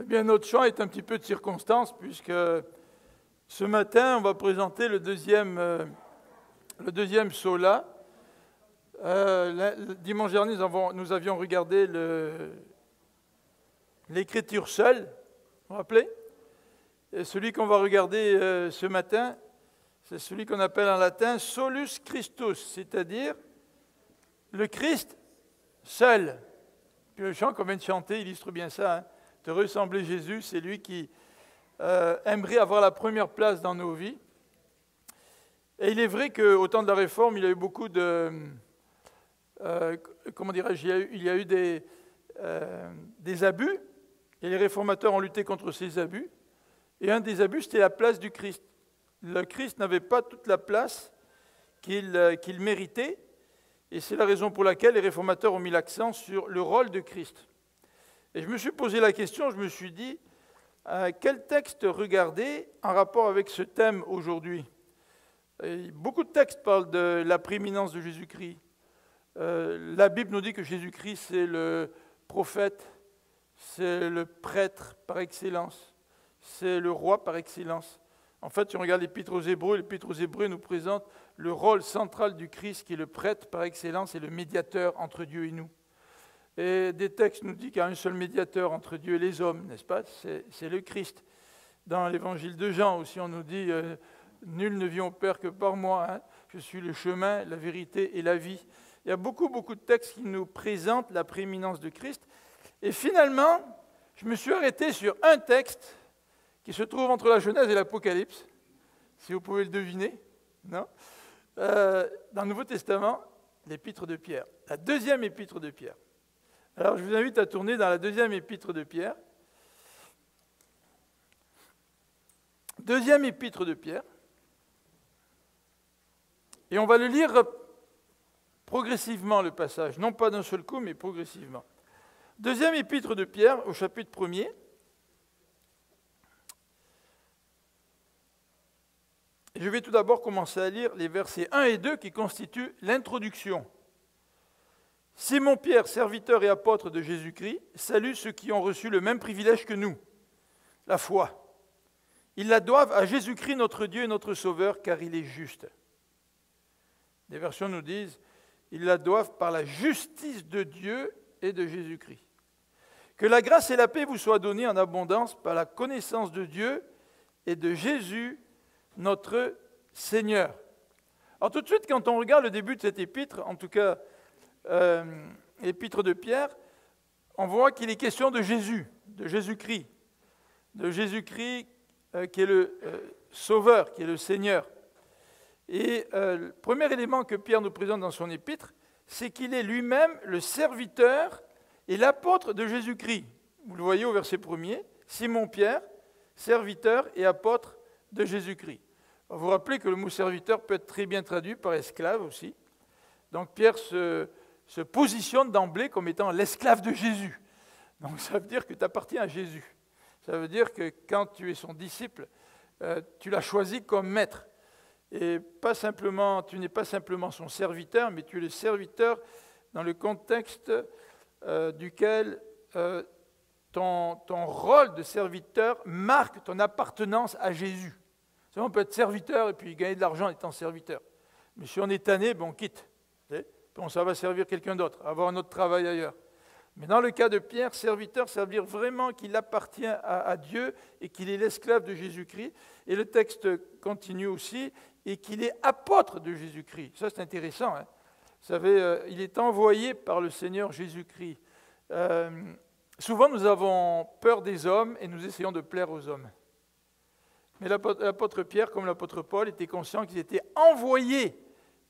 bien, notre chant est un petit peu de circonstance, puisque ce matin, on va présenter le deuxième sola. Le dimanche dernier, nous avions regardé l'écriture seule, vous vous rappelez? Et celui qu'on va regarder ce matin, c'est celui qu'on appelle en latin solus Christus, c'est-à-dire le Christ seul. Puis le chant qu'on vient de chanter illustre bien ça. Hein. De ressembler Jésus, c'est lui qui aimerait avoir la première place dans nos vies. Et il est vrai qu'au temps de la Réforme, il y a eu beaucoup de... comment dirais-je? Il y a eu des abus, et les réformateurs ont lutté contre ces abus. Et un des abus, c'était la place du Christ. Le Christ n'avait pas toute la place qu'il méritait, et c'est la raison pour laquelle les réformateurs ont mis l'accent sur le rôle de Christ. Et je me suis posé la question, je me suis dit, quel texte regarder en rapport avec ce thème aujourd'hui? Beaucoup de textes parlent de la prééminence de Jésus-Christ. La Bible nous dit que Jésus-Christ, c'est le prophète, c'est le prêtre par excellence, c'est le roi par excellence. En fait, si on regarde l'Épître aux Hébreux nous présente le rôle central du Christ, qui est le prêtre par excellence et le médiateur entre Dieu et nous. Et des textes nous disent qu'il y a un seul médiateur entre Dieu et les hommes, n'est-ce pas? C'est le Christ. Dans l'évangile de Jean aussi, on nous dit « Nul ne vient au Père que par moi, hein. Je suis le chemin, la vérité et la vie ». Il y a beaucoup de textes qui nous présentent la prééminence de Christ. Et finalement, je me suis arrêté sur un texte qui se trouve entre la Genèse et l'Apocalypse, si vous pouvez le deviner, non? Dans le Nouveau Testament, l'Épître de Pierre, la deuxième Épître de Pierre. Alors, je vous invite à tourner dans la deuxième Épître de Pierre. Deuxième Épître de Pierre. Et on va le lire progressivement, le passage, non pas d'un seul coup, mais progressivement. Deuxième Épître de Pierre, au chapitre 1er. Je vais tout d'abord commencer à lire les versets 1 et 2 qui constituent l'introduction. Simon-Pierre, serviteur et apôtre de Jésus-Christ, salue ceux qui ont reçu le même privilège que nous, la foi. Ils la doivent à Jésus-Christ, notre Dieu et notre Sauveur, car il est juste. Des versions nous disent, ils la doivent par la justice de Dieu et de Jésus-Christ. Que la grâce et la paix vous soient données en abondance par la connaissance de Dieu et de Jésus, notre Seigneur. Alors tout de suite, quand on regarde le début de cette épître, en tout cas l'épître de Pierre, on voit qu'il est question de Jésus, de Jésus-Christ qui est le Sauveur, qui est le Seigneur. Et le premier élément que Pierre nous présente dans son épître, c'est qu'il est lui-même le serviteur et l'apôtre de Jésus-Christ. Vous le voyez au verset 1er, Simon-Pierre, serviteur et apôtre de Jésus-Christ. Vous vous rappelez que le mot serviteur peut être très bien traduit par esclave aussi. Donc Pierre se positionne d'emblée comme étant l'esclave de Jésus. Donc ça veut dire que tu appartiens à Jésus. Ça veut dire que quand tu es son disciple, tu l'as choisi comme maître. Et tu n'es pas simplement son serviteur, mais tu es le serviteur dans le contexte duquel ton rôle de serviteur marque ton appartenance à Jésus. On peut être serviteur et puis gagner de l'argent en étant serviteur. Mais si on est tanné, on quitte. Puis on s'en va servir quelqu'un d'autre, avoir un autre travail ailleurs. Mais dans le cas de Pierre, serviteur, ça veut dire vraiment qu'il appartient à Dieu et qu'il est l'esclave de Jésus-Christ. Et le texte continue aussi, et qu'il est apôtre de Jésus-Christ. Ça, c'est intéressant. Hein? Vous savez, il est envoyé par le Seigneur Jésus-Christ. Souvent, nous avons peur des hommes et nous essayons de plaire aux hommes. Mais l'apôtre Pierre, comme l'apôtre Paul, était conscient qu'ils étaient envoyés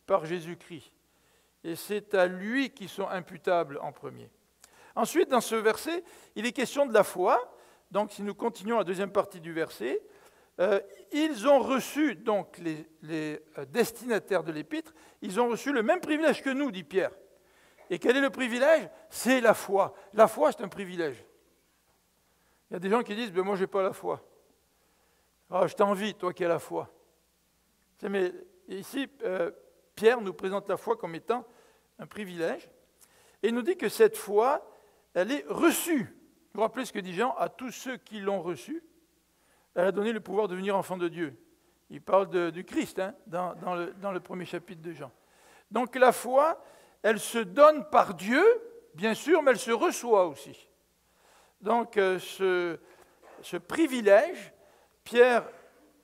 par Jésus-Christ. Et c'est à lui qu'ils sont imputables en premier. Ensuite, dans ce verset, il est question de la foi. Donc, si nous continuons la deuxième partie du verset, ils ont reçu, donc les destinataires de l'épître, ils ont reçu le même privilège que nous, dit Pierre. Et quel est le privilège? C'est la foi. La foi, c'est un privilège. Il y a des gens qui disent, moi, je n'ai pas la foi. Ah, je t'envie, toi qui as la foi. Mais ici, Pierre nous présente la foi comme étant un privilège. Et il nous dit que cette foi, elle est reçue. Vous vous rappelez ce que dit Jean? À tous ceux qui l'ont reçu, elle a donné le pouvoir de devenir enfant de Dieu. Il parle du Christ dans le premier chapitre de Jean. Donc la foi, elle se donne par Dieu, bien sûr, mais elle se reçoit aussi. Donc ce privilège, Pierre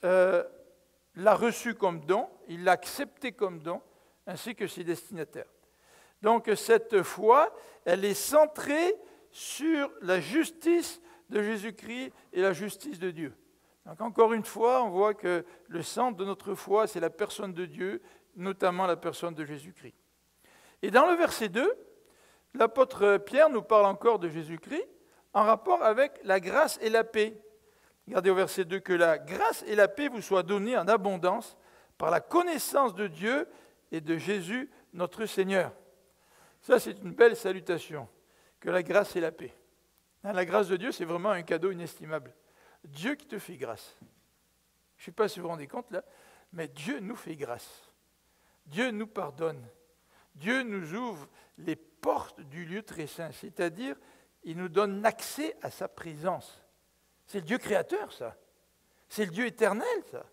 l'a reçu comme don, il l'a accepté comme don, ainsi que ses destinataires. Donc cette foi, elle est centrée sur la justice de Jésus-Christ et la justice de Dieu. Donc encore une fois, on voit que le centre de notre foi, c'est la personne de Dieu, notamment la personne de Jésus-Christ. Et dans le verset 2, l'apôtre Pierre nous parle encore de Jésus-Christ en rapport avec la grâce et la paix. Regardez au verset 2, que la grâce et la paix vous soient données en abondance par la connaissance de Dieu et de Jésus, notre Seigneur. Ça, c'est une belle salutation, que la grâce et la paix. La grâce de Dieu, c'est vraiment un cadeau inestimable. Dieu qui te fait grâce. Je ne sais pas si vous vous rendez compte là, mais Dieu nous fait grâce. Dieu nous pardonne. Dieu nous ouvre les portes du lieu très saint, c'est-à-dire il nous donne l'accès à sa présence. C'est le Dieu créateur, ça. C'est le Dieu éternel, ça.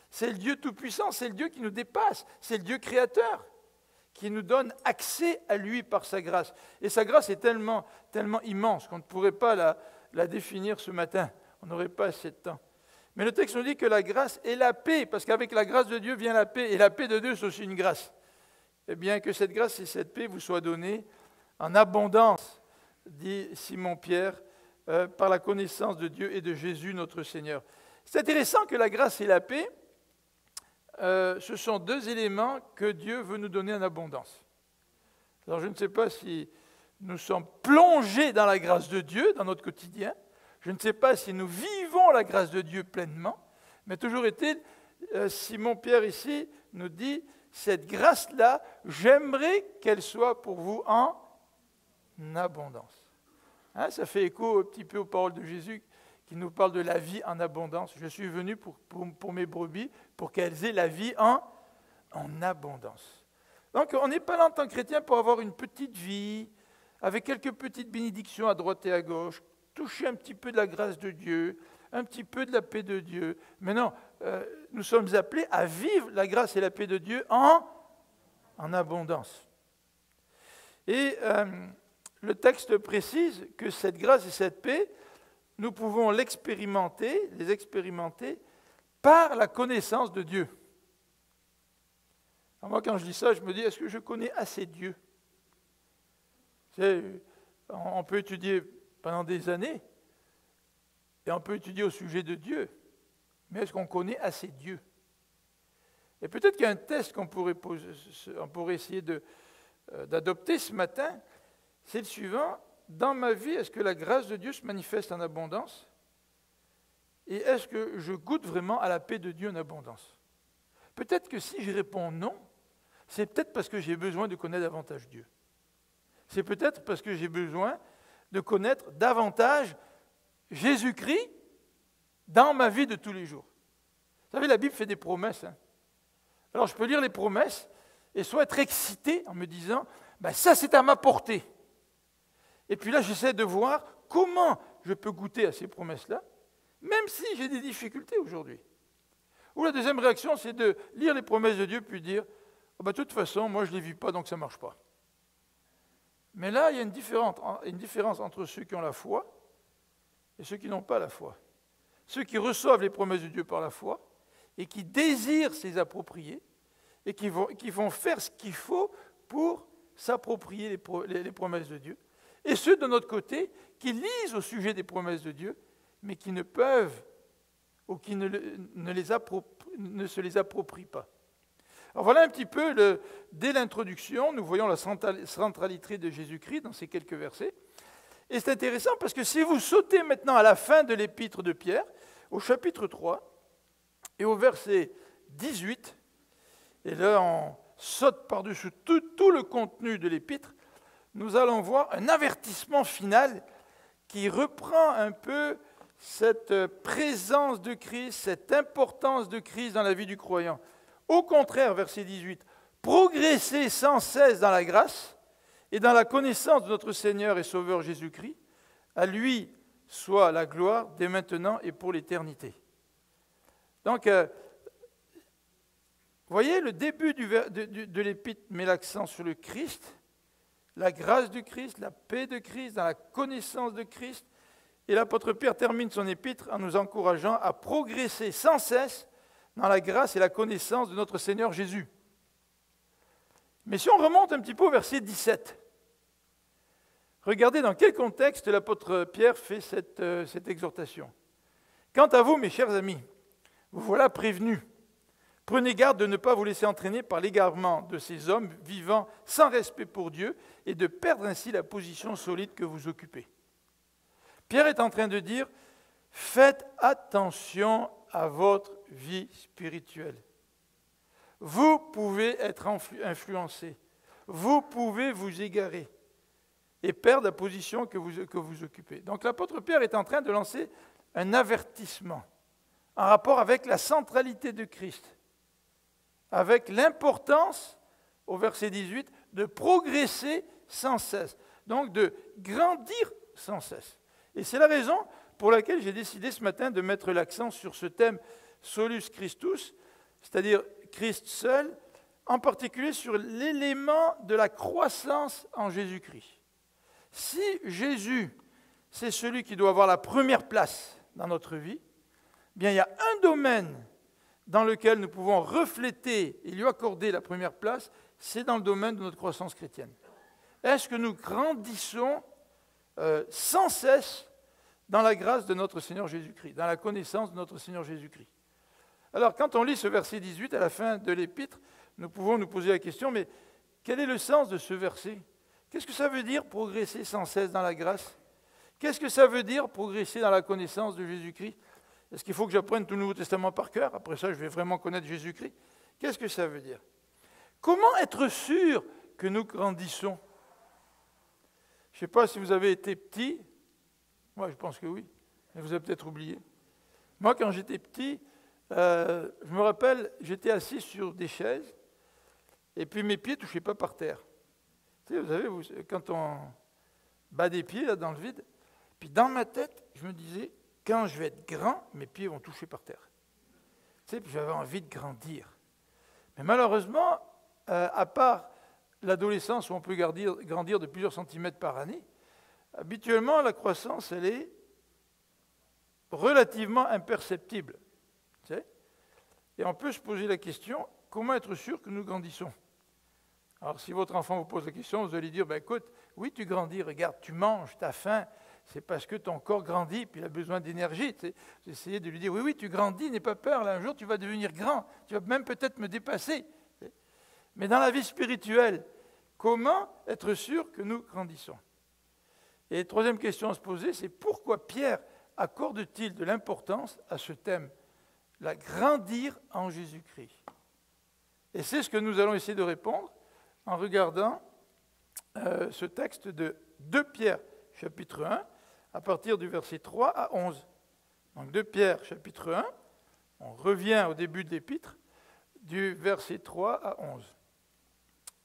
C'est le Dieu tout-puissant, c'est le Dieu qui nous dépasse. C'est le Dieu créateur qui nous donne accès à lui par sa grâce. Et sa grâce est tellement immense qu'on ne pourrait pas la définir ce matin. On n'aurait pas assez de temps. Mais le texte nous dit que la grâce est la paix, parce qu'avec la grâce de Dieu vient la paix, et la paix de Dieu, c'est aussi une grâce. Eh bien, que cette grâce et cette paix vous soient données en abondance, dit Simon-Pierre, par la connaissance de Dieu et de Jésus, notre Seigneur. C'est intéressant que la grâce et la paix, ce sont deux éléments que Dieu veut nous donner en abondance. Alors, je ne sais pas si nous sommes plongés dans la grâce de Dieu, dans notre quotidien. Je ne sais pas si nous vivons la grâce de Dieu pleinement, mais toujours est-il, Simon-Pierre ici nous dit, cette grâce-là, j'aimerais qu'elle soit pour vous en abondance. Hein, ça fait écho un petit peu aux paroles de Jésus qui nous parle de la vie en abondance. Je suis venu pour mes brebis, pour qu'elles aient la vie en abondance. Donc on n'est pas là en tant que chrétien pour avoir une petite vie, avec quelques petites bénédictions à droite et à gauche, toucher un petit peu de la grâce de Dieu, un petit peu de la paix de Dieu. Mais non, nous sommes appelés à vivre la grâce et la paix de Dieu en abondance. Et le texte précise que cette grâce et cette paix, nous pouvons les expérimenter par la connaissance de Dieu. Alors moi, quand je dis ça, je me dis, est-ce que je connais assez Dieu? On peut étudier pendant des années, et on peut étudier au sujet de Dieu, mais est-ce qu'on connaît assez Dieu? Et peut-être qu'il y a un test qu'on pourrait essayer d'adopter ce matin, c'est le suivant. Dans ma vie, est-ce que la grâce de Dieu se manifeste en abondance? Et est-ce que je goûte vraiment à la paix de Dieu en abondance? Peut-être que si je réponds non, c'est peut-être parce que j'ai besoin de connaître davantage Dieu. C'est peut-être parce que j'ai besoin de connaître davantage Jésus-Christ dans ma vie de tous les jours. Vous savez, la Bible fait des promesses. Alors je peux lire les promesses et soit être excité en me disant, ça c'est à ma portée. Et puis là, j'essaie de voir comment je peux goûter à ces promesses-là, même si j'ai des difficultés aujourd'hui. Ou la deuxième réaction, c'est de lire les promesses de Dieu, puis dire, de toute façon, moi je ne les vis pas, donc ça ne marche pas. Mais là, il y a une différence entre ceux qui ont la foi et ceux qui n'ont pas la foi. Ceux qui reçoivent les promesses de Dieu par la foi et qui désirent se les approprier et qui vont faire ce qu'il faut pour s'approprier les promesses de Dieu. Et ceux de notre côté qui lisent au sujet des promesses de Dieu, mais qui ne peuvent ou qui ne se les approprient pas. Alors voilà un petit peu, dès l'introduction, nous voyons la centralité de Jésus-Christ dans ces quelques versets. Et c'est intéressant parce que si vous sautez maintenant à la fin de l'épître de Pierre, au chapitre 3, et au verset 18, et là on saute par-dessus tout le contenu de l'épître, nous allons voir un avertissement final qui reprend un peu cette présence de Christ, cette importance de Christ dans la vie du croyant. Au contraire, verset 18, progressez sans cesse dans la grâce et dans la connaissance de notre Seigneur et Sauveur Jésus-Christ, À lui soit la gloire dès maintenant et pour l'éternité. Donc, voyez, le début de l'épître met l'accent sur le Christ, la grâce du Christ, la paix de Christ, dans la connaissance de Christ. Et l'apôtre Pierre termine son épître en nous encourageant à progresser sans cesse dans la grâce et la connaissance de notre Seigneur Jésus. Mais si on remonte un petit peu au verset 17, regardez dans quel contexte l'apôtre Pierre fait cette exhortation. « Quant à vous, mes chers amis, vous voilà prévenus. Prenez garde de ne pas vous laisser entraîner par l'égarement de ces hommes vivant sans respect pour Dieu et de perdre ainsi la position solide que vous occupez. » Pierre est en train de dire, faites attention à votre vie spirituelle. Vous pouvez être influencé, vous pouvez vous égarer et perdre la position que vous occupez. Donc l'apôtre Pierre est en train de lancer un avertissement en rapport avec la centralité de Christ, avec l'importance, au verset 18, de progresser sans cesse, donc de grandir sans cesse. Et c'est la raison pour laquelle j'ai décidé ce matin de mettre l'accent sur ce thème Solus Christus, c'est-à-dire Christ seul, en particulier sur l'élément de la croissance en Jésus-Christ. Si Jésus, c'est celui qui doit avoir la première place dans notre vie, bien il y a un domaine dans lequel nous pouvons refléter et lui accorder la première place, c'est dans le domaine de notre croissance chrétienne. Est-ce que nous grandissons sans cesse dans la grâce de notre Seigneur Jésus-Christ, dans la connaissance de notre Seigneur Jésus-Christ? Alors, quand on lit ce verset 18 à la fin de l'épître, nous pouvons nous poser la question, mais quel est le sens de ce verset? Qu'est-ce que ça veut dire progresser sans cesse dans la grâce? Qu'est-ce que ça veut dire progresser dans la connaissance de Jésus-Christ? Est-ce qu'il faut que j'apprenne tout le Nouveau Testament par cœur? Après ça, je vais vraiment connaître Jésus-Christ. Qu'est-ce que ça veut dire? Comment être sûr que nous grandissons? Je ne sais pas si vous avez été petit. Moi, je pense que oui. Mais vous avez peut-être oublié. Moi, quand j'étais petit, je me rappelle, j'étais assis sur des chaises et puis mes pieds ne touchaient pas par terre. Tu sais, vous savez, quand on bat des pieds là, dans le vide, puis dans ma tête, je me disais, quand je vais être grand, mes pieds vont toucher par terre. Tu sais, puis j'avais envie de grandir. Mais malheureusement, à part l'adolescence où on peut grandir de plusieurs centimètres par année, habituellement, la croissance, elle est relativement imperceptible. Tu sais? Et on peut se poser la question, comment être sûr que nous grandissons? Alors, si votre enfant vous pose la question, vous allez dire, ben, écoute, oui, tu grandis, regarde, tu manges, tu as faim, c'est parce que ton corps grandit, puis il a besoin d'énergie. Tu sais. J'ai essayé de lui dire, oui, tu grandis, n'aie pas peur, là, un jour, tu vas devenir grand, tu vas même peut-être me dépasser. Mais dans la vie spirituelle, comment être sûr que nous grandissons? Et troisième question à se poser, c'est pourquoi Pierre accorde-t-il de l'importance à ce thème, la grandir en Jésus-Christ? Et c'est ce que nous allons essayer de répondre en regardant ce texte de 2 Pierre, chapitre 1, à partir du verset 3 à 11. Donc 2 Pierre, chapitre 1, on revient au début de l'épître, du verset 3 à 11.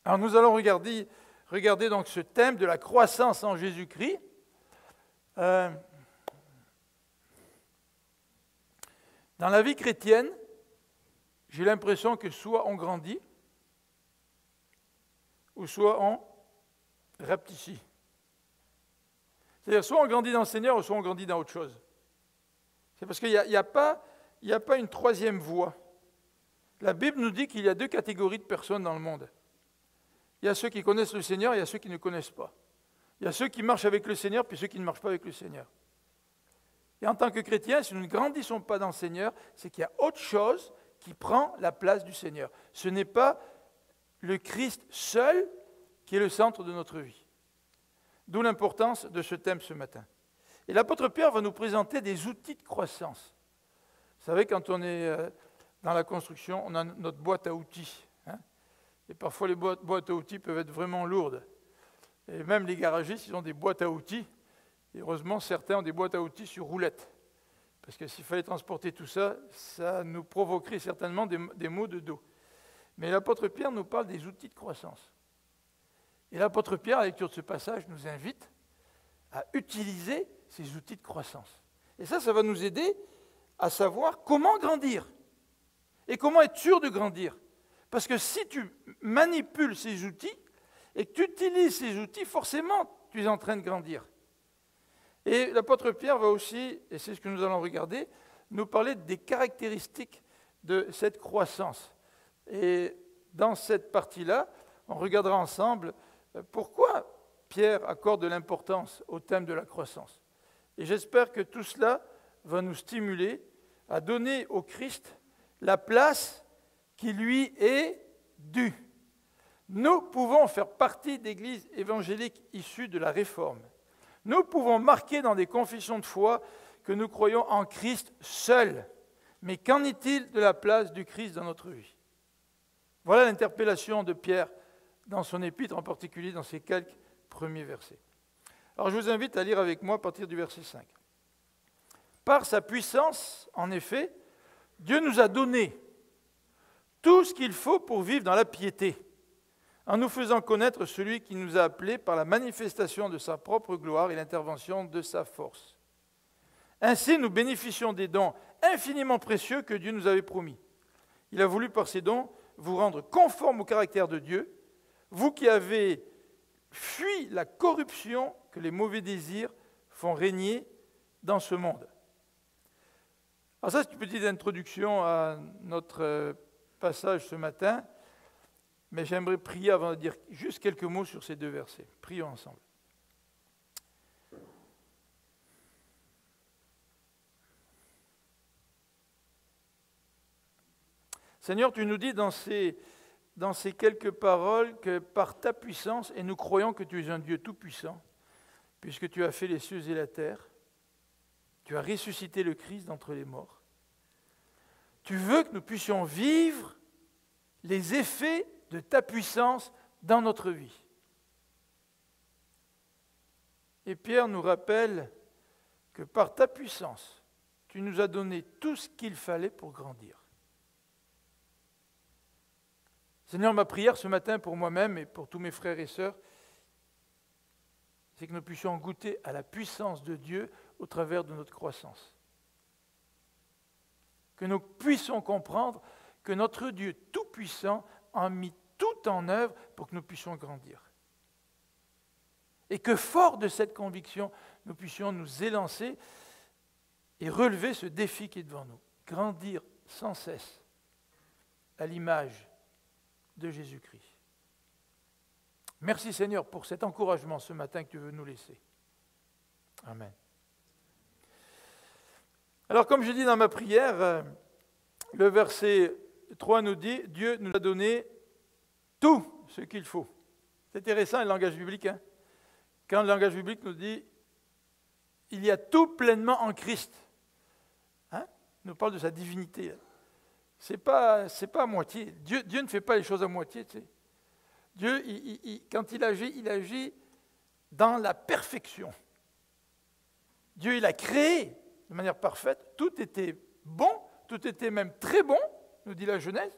Alors nous allons regarder donc ce thème de la croissance en Jésus-Christ. Dans la vie chrétienne, j'ai l'impression que soit on grandit, ou soit on rapetit. C'est-à-dire soit on grandit dans le Seigneur, ou soit on grandit dans autre chose. C'est parce qu'il n'y a pas une troisième voie. La Bible nous dit qu'il y a 2 catégories de personnes dans le monde. Il y a ceux qui connaissent le Seigneur, il y a ceux qui ne connaissent pas. Il y a ceux qui marchent avec le Seigneur, puis ceux qui ne marchent pas avec le Seigneur. Et en tant que chrétiens, si nous ne grandissons pas dans le Seigneur, c'est qu'il y a autre chose qui prend la place du Seigneur. Ce n'est pas le Christ seul qui est le centre de notre vie. D'où l'importance de ce thème ce matin. Et l'apôtre Pierre va nous présenter des outils de croissance. Vous savez, quand on est dans la construction, on a notre boîte à outils. Et parfois, les boîtes à outils peuvent être vraiment lourdes. Et même les garagistes, ils ont des boîtes à outils. Et heureusement, certains ont des boîtes à outils sur roulettes. Parce que s'il fallait transporter tout ça, ça nous provoquerait certainement des maux de dos. Mais l'apôtre Pierre nous parle des outils de croissance. Et l'apôtre Pierre, à la lecture de ce passage, nous invite à utiliser ces outils de croissance. Et ça va nous aider à savoir comment grandir et comment être sûr de grandir. Parce que si tu manipules ces outils et que tu utilises ces outils, forcément, tu es en train de grandir. Et l'apôtre Pierre va aussi, et c'est ce que nous allons regarder, nous parler des caractéristiques de cette croissance. Et dans cette partie-là, on regardera ensemble pourquoi Pierre accorde de l'importance au thème de la croissance. Et j'espère que tout cela va nous stimuler à donner au Christ la place qui lui est due. Nous pouvons faire partie d'églises évangéliques issues de la Réforme. Nous pouvons marquer dans des confessions de foi que nous croyons en Christ seul. Mais qu'en est-il de la place du Christ dans notre vie? Voilà l'interpellation de Pierre dans son épître, en particulier dans ces quelques premiers versets. Alors je vous invite à lire avec moi à partir du verset 5. Par sa puissance, en effet, Dieu nous a donné tout ce qu'il faut pour vivre dans la piété, en nous faisant connaître celui qui nous a appelés par la manifestation de sa propre gloire et l'intervention de sa force. Ainsi, nous bénéficions des dons infiniment précieux que Dieu nous avait promis. Il a voulu par ces dons vous rendre conforme au caractère de Dieu, vous qui avez fui la corruption que les mauvais désirs font régner dans ce monde. Alors ça, c'est une petite introduction à notre passage ce matin, mais j'aimerais prier avant de dire juste quelques mots sur ces deux versets. Prions ensemble. Seigneur, tu nous dis dans ces quelques paroles que par ta puissance, et nous croyons que tu es un Dieu tout-puissant, puisque tu as fait les cieux et la terre, tu as ressuscité le Christ d'entre les morts. Tu veux que nous puissions vivre les effets de ta puissance dans notre vie. Et Pierre nous rappelle que par ta puissance, tu nous as donné tout ce qu'il fallait pour grandir. Seigneur, ma prière ce matin pour moi-même et pour tous mes frères et sœurs, c'est que nous puissions goûter à la puissance de Dieu au travers de notre croissance. Que nous puissions comprendre que notre Dieu tout-puissant a mis tout en œuvre pour que nous puissions grandir. Et que fort de cette conviction, nous puissions nous élancer et relever ce défi qui est devant nous. Grandir sans cesse à l'image de Jésus-Christ. Merci Seigneur pour cet encouragement ce matin que tu veux nous laisser. Amen. Alors comme je dis dans ma prière, le verset 3 nous dit, Dieu nous a donné tout ce qu'il faut. C'est intéressant le langage biblique. Quand le langage biblique nous dit, il y a tout pleinement en Christ. Il nous parle de sa divinité. C'est pas à moitié. Dieu ne fait pas les choses à moitié. Tu sais. Dieu, quand il agit dans la perfection. Dieu, il a créé de manière parfaite. Tout était bon, tout était même très bon, nous dit la Genèse.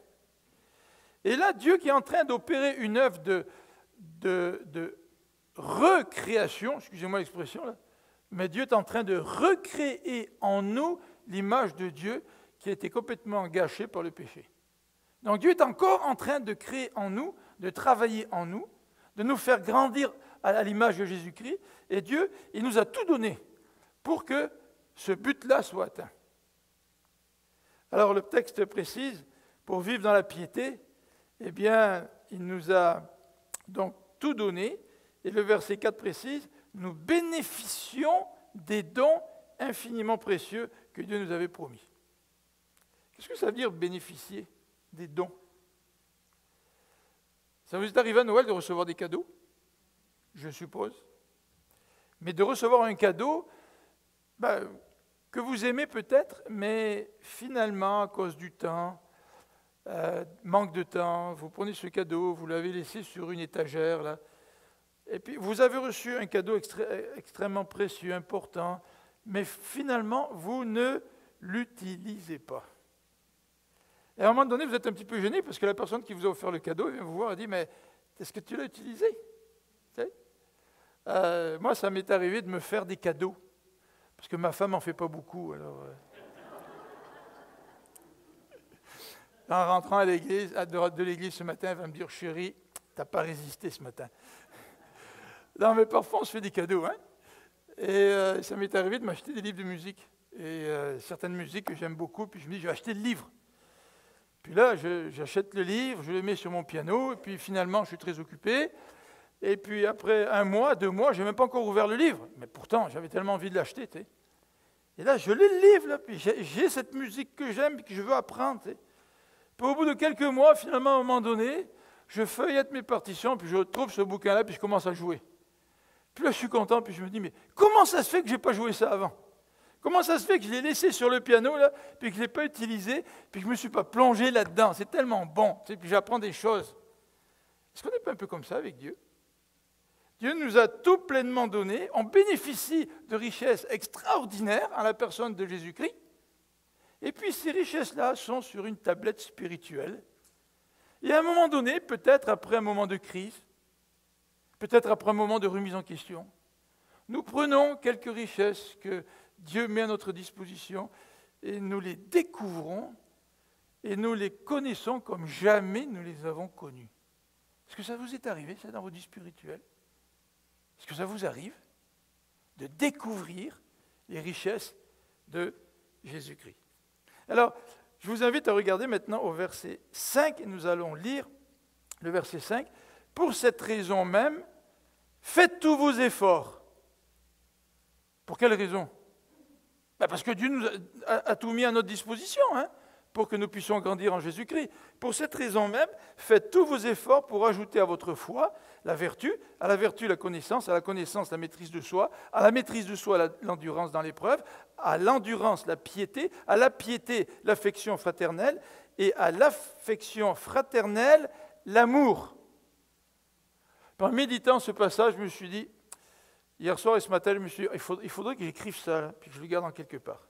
Et là, Dieu qui est en train d'opérer une œuvre de recréation, excusez-moi l'expression là, mais Dieu est en train de recréer en nous l'image de Dieu qui a été complètement gâchée par le péché. Donc Dieu est encore en train de créer en nous, de travailler en nous, de nous faire grandir à l'image de Jésus-Christ. Et Dieu, il nous a tout donné pour que ce but-là soit atteint. Alors le texte précise, pour vivre dans la piété, eh bien, il nous a donc tout donné. Et le verset 4 précise, nous bénéficions des dons infiniment précieux que Dieu nous avait promis. Qu'est-ce que ça veut dire bénéficier des dons? Ça vous est arrivé à Noël de recevoir des cadeaux? Je suppose. Mais de recevoir un cadeau que vous aimez peut-être, mais finalement, à cause du temps, manque de temps, vous prenez ce cadeau, vous l'avez laissé sur une étagère, là, et puis vous avez reçu un cadeau extrêmement précieux, important, mais finalement, vous ne l'utilisez pas. Et à un moment donné, vous êtes un petit peu gêné parce que la personne qui vous a offert le cadeau vient vous voir et dit « Mais est-ce que tu l'as utilisé ?» Moi, ça m'est arrivé de me faire des cadeaux. Parce que ma femme n'en fait pas beaucoup. Alors, en rentrant à l'église, de l'église ce matin, elle va me dire, chérie, tu n'as pas résisté ce matin. Non, mais parfois, on se fait des cadeaux. Hein. Et ça m'est arrivé de m'acheter des livres de musique. Et certaines musiques que j'aime beaucoup, puis je me dis, je vais acheter le livre. Puis là, j'achète le livre, je le mets sur mon piano, et puis finalement, je suis très occupé. Et puis après 1 mois, 2 mois, je n'ai même pas encore ouvert le livre. Mais pourtant, j'avais tellement envie de l'acheter. Tu sais. Et là, je lis le livre, là, puis j'ai cette musique que j'aime et que je veux apprendre. Tu sais. Puis au bout de quelques mois, finalement, à un moment donné, je feuillette mes partitions, puis je trouve ce bouquin-là, puis je commence à jouer. Puis là, je suis content, puis je me dis, mais comment ça se fait que je n'ai pas joué ça avant? Comment ça se fait que je l'ai laissé sur le piano, là, puis que je ne l'ai pas utilisé, puis que je ne me suis pas plongé là-dedans? C'est tellement bon, tu sais, puis j'apprends des choses. Est-ce qu'on n'est pas un peu comme ça avec Dieu? Dieu nous a tout pleinement donné, on bénéficie de richesses extraordinaires en la personne de Jésus-Christ, et puis ces richesses-là sont sur une tablette spirituelle. Et à un moment donné, peut-être après un moment de crise, peut-être après un moment de remise en question, nous prenons quelques richesses que Dieu met à notre disposition et nous les découvrons et nous les connaissons comme jamais nous les avons connus. Est-ce que ça vous est arrivé, ça, dans vos vies spirituelles? Est-ce que ça vous arrive de découvrir les richesses de Jésus-Christ? Alors, je vous invite à regarder maintenant au verset 5, et nous allons lire le verset 5. Pour cette raison même, faites tous vos efforts. Pour quelle raison? Parce que Dieu nous a tout mis à notre disposition, hein, pour que nous puissions grandir en Jésus-Christ. Pour cette raison même, faites tous vos efforts pour ajouter à votre foi la vertu, à la vertu la connaissance, à la connaissance la maîtrise de soi, à la maîtrise de soi l'endurance dans l'épreuve, à l'endurance la piété, à la piété l'affection fraternelle, et à l'affection fraternelle l'amour. En méditant ce passage, je me suis dit, hier soir et ce matin, je me suis dit, il faudrait que j'écrive ça, là, puis que je le garde en quelque part,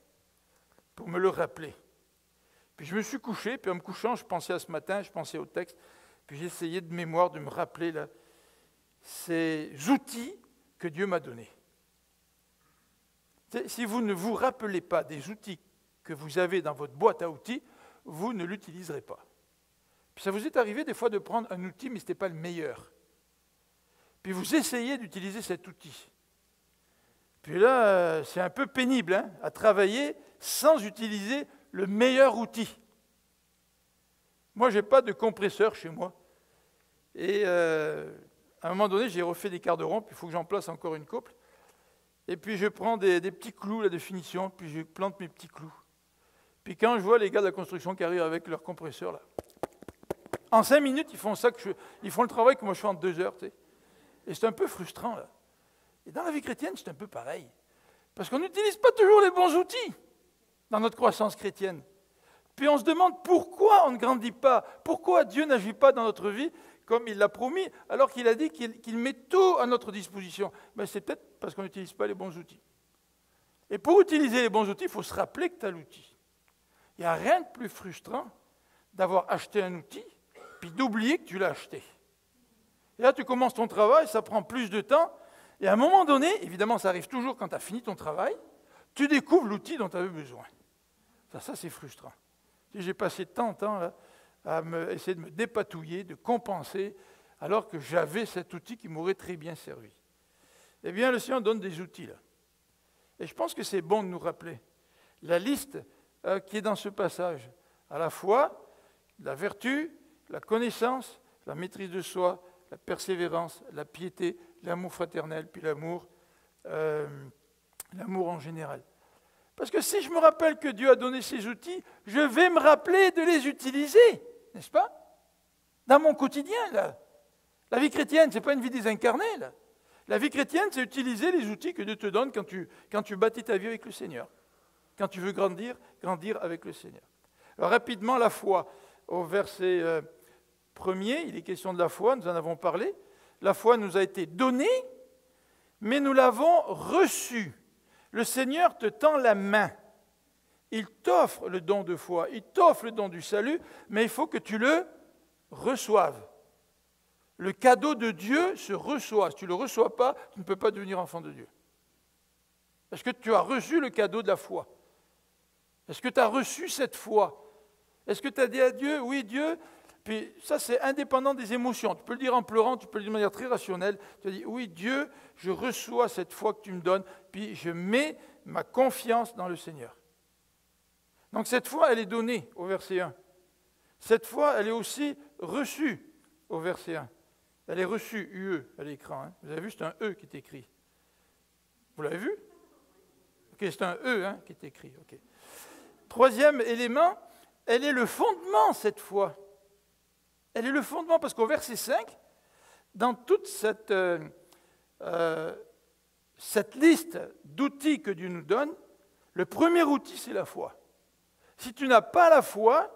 pour me le rappeler. Puis je me suis couché, puis en me couchant, je pensais à ce matin, je pensais au texte, puis j'ai essayé de mémoire de me rappeler là, ces outils que Dieu m'a donnés. Si vous ne vous rappelez pas des outils que vous avez dans votre boîte à outils, vous ne l'utiliserez pas. Puis ça vous est arrivé des fois de prendre un outil, mais ce n'était pas le meilleur. Puis vous essayez d'utiliser cet outil. Puis là, c'est un peu pénible hein, à travailler sans utiliser le meilleur outil. Moi, je n'ai pas de compresseur chez moi. Et à un moment donné, j'ai refait des quarts de rond, puis il faut que j'en place encore une couple. Et puis je prends des petits clous là, de finition, puis je plante mes petits clous. Puis quand je vois les gars de la construction qui arrivent avec leur compresseur, là, en 5 minutes, ils font ça ils font le travail que moi je fais en 2 heures. Tu sais. Et c'est un peu frustrant. Là. Et dans la vie chrétienne, c'est un peu pareil. Parce qu'on n'utilise pas toujours les bons outils dans notre croissance chrétienne. Puis on se demande pourquoi on ne grandit pas, pourquoi Dieu n'agit pas dans notre vie comme il l'a promis, alors qu'il a dit qu'il met tout à notre disposition. Mais c'est peut-être parce qu'on n'utilise pas les bons outils. Et pour utiliser les bons outils, il faut se rappeler que tu as l'outil. Il n'y a rien de plus frustrant d'avoir acheté un outil, puis d'oublier que tu l'as acheté. Et là, tu commences ton travail, ça prend plus de temps, et à un moment donné, évidemment, ça arrive toujours quand tu as fini ton travail, tu découvres l'outil dont tu avais besoin. Ça c'est frustrant. J'ai passé tant de temps là, à essayer de me dépatouiller, de compenser, alors que j'avais cet outil qui m'aurait très bien servi. Eh bien, le Seigneur donne des outils là. Et je pense que c'est bon de nous rappeler la liste qui est dans ce passage. À la fois, la vertu, la connaissance, la maîtrise de soi, la persévérance, la piété, l'amour fraternel, puis l'amour en général. Parce que si je me rappelle que Dieu a donné ces outils, je vais me rappeler de les utiliser, n'est-ce pas? Dans mon quotidien, là. La vie chrétienne, ce n'est pas une vie désincarnée, là. La vie chrétienne, c'est utiliser les outils que Dieu te donne quand tu bâtis ta vie avec le Seigneur. Quand tu veux grandir avec le Seigneur. Alors rapidement, la foi. Au verset 1er, il est question de la foi, nous en avons parlé. La foi nous a été donnée, mais nous l'avons reçue. Le Seigneur te tend la main. Il t'offre le don de foi, il t'offre le don du salut, mais il faut que tu le reçoives. Le cadeau de Dieu se reçoit. Si tu ne le reçois pas, tu ne peux pas devenir enfant de Dieu. Est-ce que tu as reçu le cadeau de la foi? Est-ce que tu as reçu cette foi? Est-ce que tu as dit à Dieu, oui Dieu, puis ça c'est indépendant des émotions, tu peux le dire en pleurant, tu peux le dire de manière très rationnelle, tu as dit, oui Dieu, je reçois cette foi que tu me donnes, puis je mets ma confiance dans le Seigneur. Donc cette foi, elle est donnée au verset 1. Cette foi, elle est aussi reçue au verset 1. Elle est reçue, UE, à l'écran. Hein. Vous avez vu, c'est un E qui est écrit. Vous l'avez vu? Ok, c'est un E qui est écrit. Okay. Troisième élément, elle est le fondement, cette foi. Elle est le fondement, parce qu'au verset 5, dans toute cette liste d'outils que Dieu nous donne, le premier outil, c'est la foi. Si tu n'as pas la foi,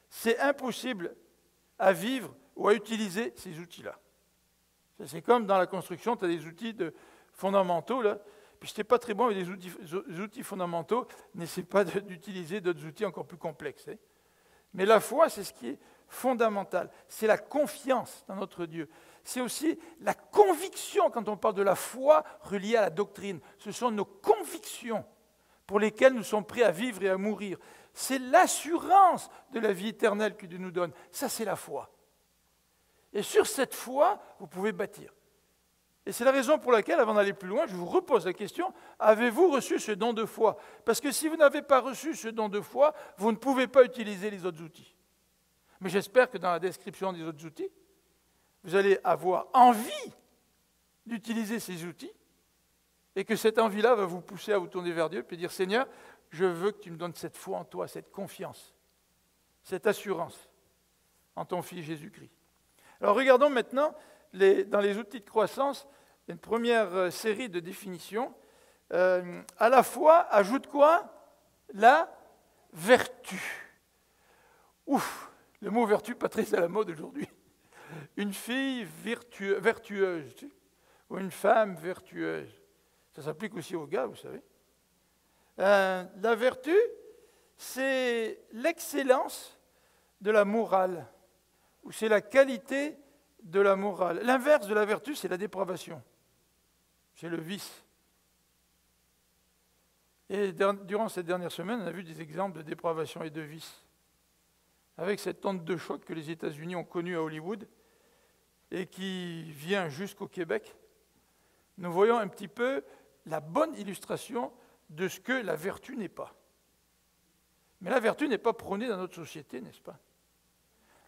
c'est impossible à vivre ou à utiliser ces outils-là. C'est comme dans la construction, tu as des outils fondamentaux, là. Puis je n'étais pas très bon avec des outils fondamentaux, n'essaie pas d'utiliser d'autres outils encore plus complexes. Hein. Mais la foi, c'est ce qui est fondamental. C'est la confiance dans notre Dieu. C'est aussi la conviction, quand on parle de la foi reliée à la doctrine. Ce sont nos convictions pour lesquelles nous sommes prêts à vivre et à mourir. C'est l'assurance de la vie éternelle que Dieu nous donne. Ça, c'est la foi. Et sur cette foi, vous pouvez bâtir. Et c'est la raison pour laquelle, avant d'aller plus loin, je vous repose la question, avez-vous reçu ce don de foi? Parce que si vous n'avez pas reçu ce don de foi, vous ne pouvez pas utiliser les autres outils. Mais j'espère que dans la description des autres outils, vous allez avoir envie d'utiliser ces outils et que cette envie-là va vous pousser à vous tourner vers Dieu et dire, Seigneur, je veux que tu me donnes cette foi en toi, cette confiance, cette assurance en ton Fils Jésus-Christ. Alors regardons maintenant, dans les outils de croissance, une première série de définitions. À la foi, ajoute quoi? La vertu. Ouf, le mot vertu, pas très à la mode aujourd'hui. Une fille vertueuse, tu sais, ou une femme vertueuse. Ça s'applique aussi aux gars, vous savez. La vertu, c'est l'excellence de la morale, ou c'est la qualité de la morale. L'inverse de la vertu, c'est la dépravation. C'est le vice. Et durant cette dernière semaine, on a vu des exemples de dépravation et de vice. Avec cette onde de choc que les États-Unis ont connue à Hollywood et qui vient jusqu'au Québec, nous voyons un petit peu la bonne illustration de ce que la vertu n'est pas. Mais la vertu n'est pas prônée dans notre société, n'est-ce pas?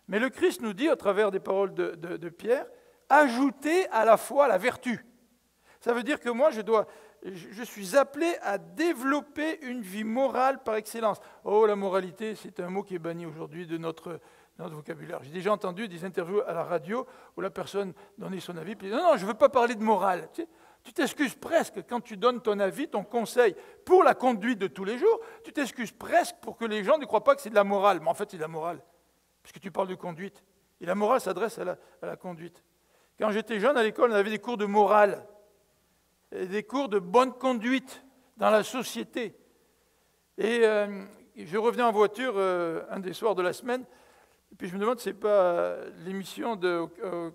Mais le Christ nous dit, à travers des paroles de Pierre, ajoutez à la foi la vertu. Ça veut dire que moi, je suis appelé à développer une vie morale par excellence. Oh, la moralité, c'est un mot qui est banni aujourd'hui de notre vocabulaire. J'ai déjà entendu des interviews à la radio où la personne donnait son avis, puis non, je ne veux pas parler de morale. Tu t'excuses presque quand tu donnes ton avis, ton conseil pour la conduite de tous les jours, tu t'excuses presque pour que les gens ne croient pas que c'est de la morale. Mais en fait, c'est de la morale. Puisque tu parles de conduite. Et la morale s'adresse à la conduite. Quand j'étais jeune, à l'école, on avait des cours de morale, et des cours de bonne conduite dans la société. Et je revenais en voiture un des soirs de la semaine, et puis je me demande si ce n'est pas l'émission de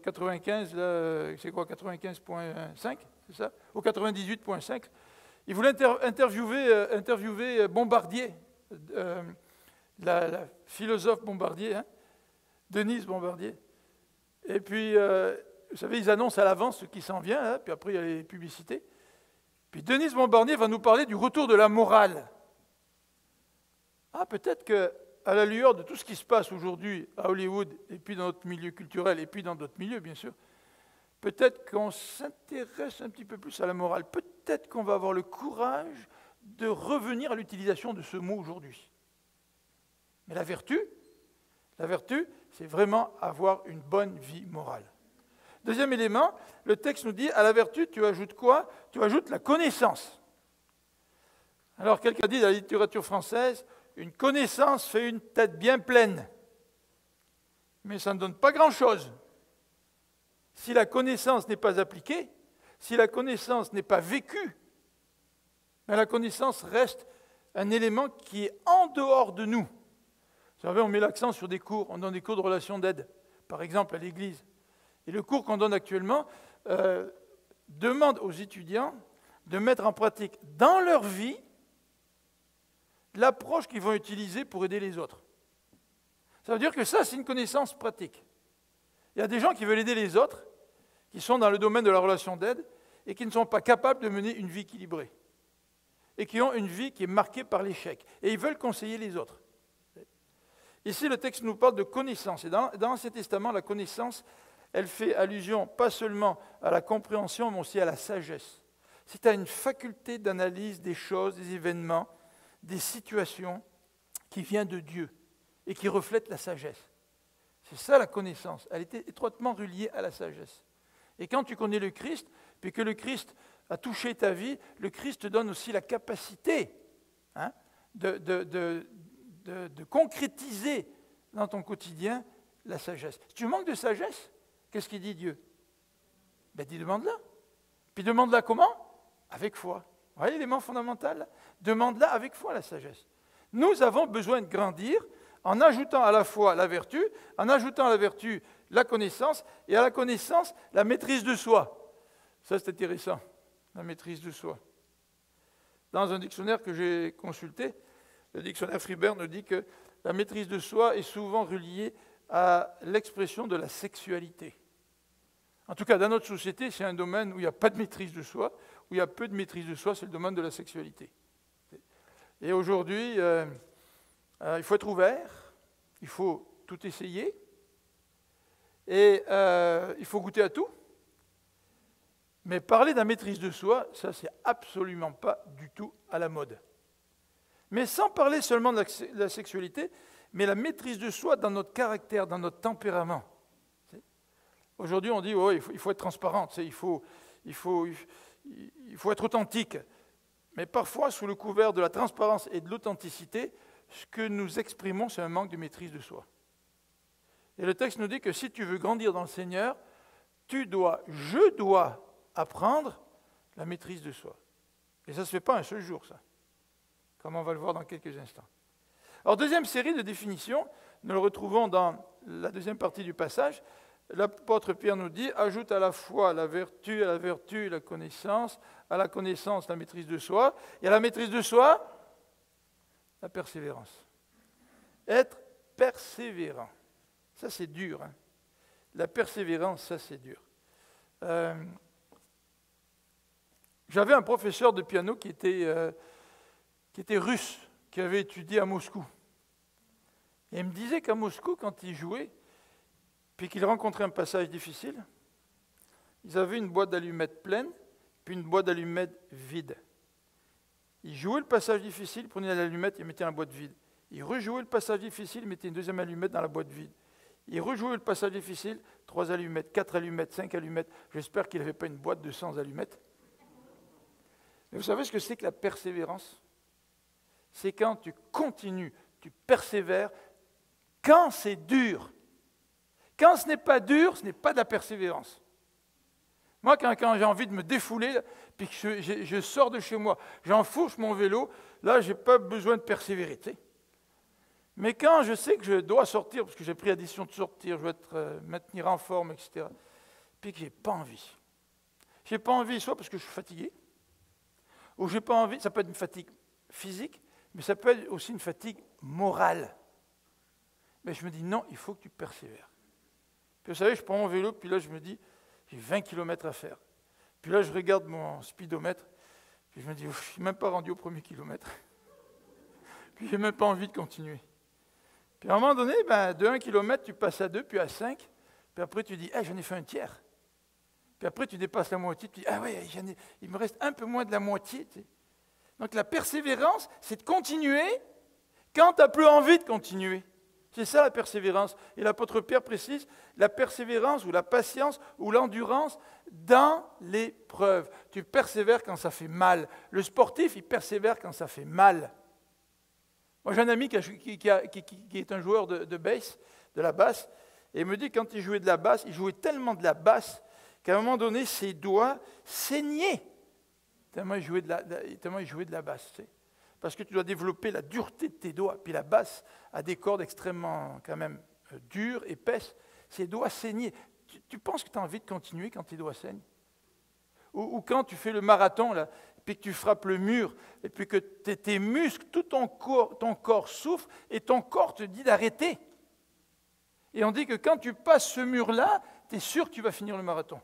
95, là, c'est quoi, 95.5, c'est ça? Au 98.5. Ils voulaient interviewer Bombardier, la philosophe Bombardier, hein, Denise Bombardier. Et puis, vous savez, ils annoncent à l'avance ce qui s'en vient, hein, puis après il y a les publicités. Puis Denise Bombardier va nous parler du retour de la morale. Ah, peut-être qu'à la lueur de tout ce qui se passe aujourd'hui à Hollywood, et puis dans notre milieu culturel, et puis dans d'autres milieux, bien sûr, peut-être qu'on s'intéresse un petit peu plus à la morale. Peut-être qu'on va avoir le courage de revenir à l'utilisation de ce mot aujourd'hui. Mais la vertu, c'est vraiment avoir une bonne vie morale. Deuxième élément, le texte nous dit, à la vertu, tu ajoutes quoi? Tu ajoutes la connaissance. Alors, quelqu'un dit dans la littérature française, une connaissance fait une tête bien pleine. Mais ça ne donne pas grand-chose. Si la connaissance n'est pas appliquée, si la connaissance n'est pas vécue, mais la connaissance reste un élément qui est en dehors de nous. Vous savez, on met l'accent sur des cours, on donne des cours de relations d'aide, par exemple à l'Église. Et le cours qu'on donne actuellement demande aux étudiants de mettre en pratique dans leur vie l'approche qu'ils vont utiliser pour aider les autres. Ça veut dire que ça, c'est une connaissance pratique. Il y a des gens qui veulent aider les autres, qui sont dans le domaine de la relation d'aide, et qui ne sont pas capables de mener une vie équilibrée. Et qui ont une vie qui est marquée par l'échec. Et ils veulent conseiller les autres. Ici, le texte nous parle de connaissance. Et dans l'Ancien Testament, la connaissance, elle fait allusion pas seulement à la compréhension, mais aussi à la sagesse. C'est à une faculté d'analyse des choses, des événements, des situations qui vient de Dieu et qui reflète la sagesse. C'est ça la connaissance. Elle est étroitement reliée à la sagesse. Et quand tu connais le Christ, puis que le Christ a touché ta vie, le Christ te donne aussi la capacité de concrétiser dans ton quotidien la sagesse. Si tu manques de sagesse, qu'est-ce qu'il dit Dieu? Ben, dis demande-la. Puis demande-la comment? Avec foi. Vous voyez l'élément fondamental? Demande-la avec foi, la sagesse. Nous avons besoin de grandir en ajoutant à la foi la vertu, en ajoutant à la vertu la connaissance, et à la connaissance la maîtrise de soi. Ça, c'est intéressant, la maîtrise de soi. Dans un dictionnaire que j'ai consulté, le dictionnaire Fribert nous dit que la maîtrise de soi est souvent reliée à l'expression de la sexualité. En tout cas, dans notre société, c'est un domaine où il n'y a pas de maîtrise de soi, où il y a peu de maîtrise de soi, c'est le domaine de la sexualité. Et aujourd'hui, il faut être ouvert, il faut tout essayer, et il faut goûter à tout. Mais parler de la maîtrise de soi, ça, c'est absolument pas du tout à la mode. Mais sans parler seulement de la sexualité, mais la maîtrise de soi dans notre caractère, dans notre tempérament. Aujourd'hui, on dit oh, il faut être transparent, il faut être authentique. Mais parfois, sous le couvert de la transparence et de l'authenticité, ce que nous exprimons, c'est un manque de maîtrise de soi. Et le texte nous dit que si tu veux grandir dans le Seigneur, je dois apprendre la maîtrise de soi. Et ça ne se fait pas un seul jour, ça. Comme on va le voir dans quelques instants. Alors, deuxième série de définitions, nous le retrouvons dans la deuxième partie du passage. L'apôtre Pierre nous dit, ajoute à la foi la vertu, à la vertu la connaissance, à la connaissance la maîtrise de soi, et à la maîtrise de soi, la persévérance. Être persévérant, ça c'est dur. Hein. La persévérance, ça c'est dur. J'avais un professeur de piano qui était russe, qui avait étudié à Moscou. Et il me disait qu'à Moscou, quand il jouait, puis qu'il rencontrait un passage difficile, ils avaient une boîte d'allumettes pleine, puis une boîte d'allumettes vide. Il jouait le passage difficile, il prenait l'allumette, il mettait dans la boîte vide. Il rejouait le passage difficile, il mettait une deuxième allumette dans la boîte vide. Il rejouait le passage difficile, 3 allumettes, 4 allumettes, 5 allumettes. J'espère qu'il n'avait pas une boîte de 100 allumettes. Mais vous savez ce que c'est que la persévérance? C'est quand tu continues, tu persévères, quand c'est dur. Quand ce n'est pas dur, ce n'est pas de la persévérance. Moi, quand j'ai envie de me défouler, puis que je sors de chez moi, j'enfourche mon vélo, là, je n'ai pas besoin de persévérer. Tu sais. Mais quand je sais que je dois sortir, parce que j'ai pris la décision de sortir, je veux me tenir en forme, etc., puis que je n'ai pas envie. Je n'ai pas envie, soit parce que je suis fatigué, ou je n'ai pas envie, ça peut être une fatigue physique, mais ça peut être aussi une fatigue morale. Mais je me dis, non, il faut que tu persévères. Puis vous savez, je prends mon vélo, puis là, je me dis, j'ai 20 km à faire. Puis là, je regarde mon speedomètre, puis je me dis, je ne suis même pas rendu au premier kilomètre. Puis je n'ai même pas envie de continuer. Puis à un moment donné, de 1 km, tu passes à 2, puis à 5, puis après tu dis, j'en ai fait un tiers. Puis après, tu dépasses la moitié, tu dis, il me reste un peu moins de la moitié. Tu sais. Donc la persévérance, c'est de continuer quand tu n'as plus envie de continuer. C'est ça la persévérance. Et l'apôtre Pierre précise, la persévérance ou la patience ou l'endurance dans l'épreuve. Tu persévères quand ça fait mal. Le sportif, il persévère quand ça fait mal. Moi, j'ai un ami qui est un joueur de bass, de la basse, et il me dit que quand il jouait de la basse, il jouait tellement de la basse qu'à un moment donné, ses doigts saignaient. Tellement il jouait de la basse. Tu sais. Parce que tu dois développer la dureté de tes doigts. Puis la basse a des cordes extrêmement, quand même, dures, épaisses. Ses doigts saignaient. Tu penses que tu as envie de continuer quand tes doigts saignent? Ou quand tu fais le marathon, là, puis que tu frappes le mur, et puis que tes muscles, tout ton corps souffre, et ton corps te dit d'arrêter. Et on dit que quand tu passes ce mur-là, tu es sûr que tu vas finir le marathon.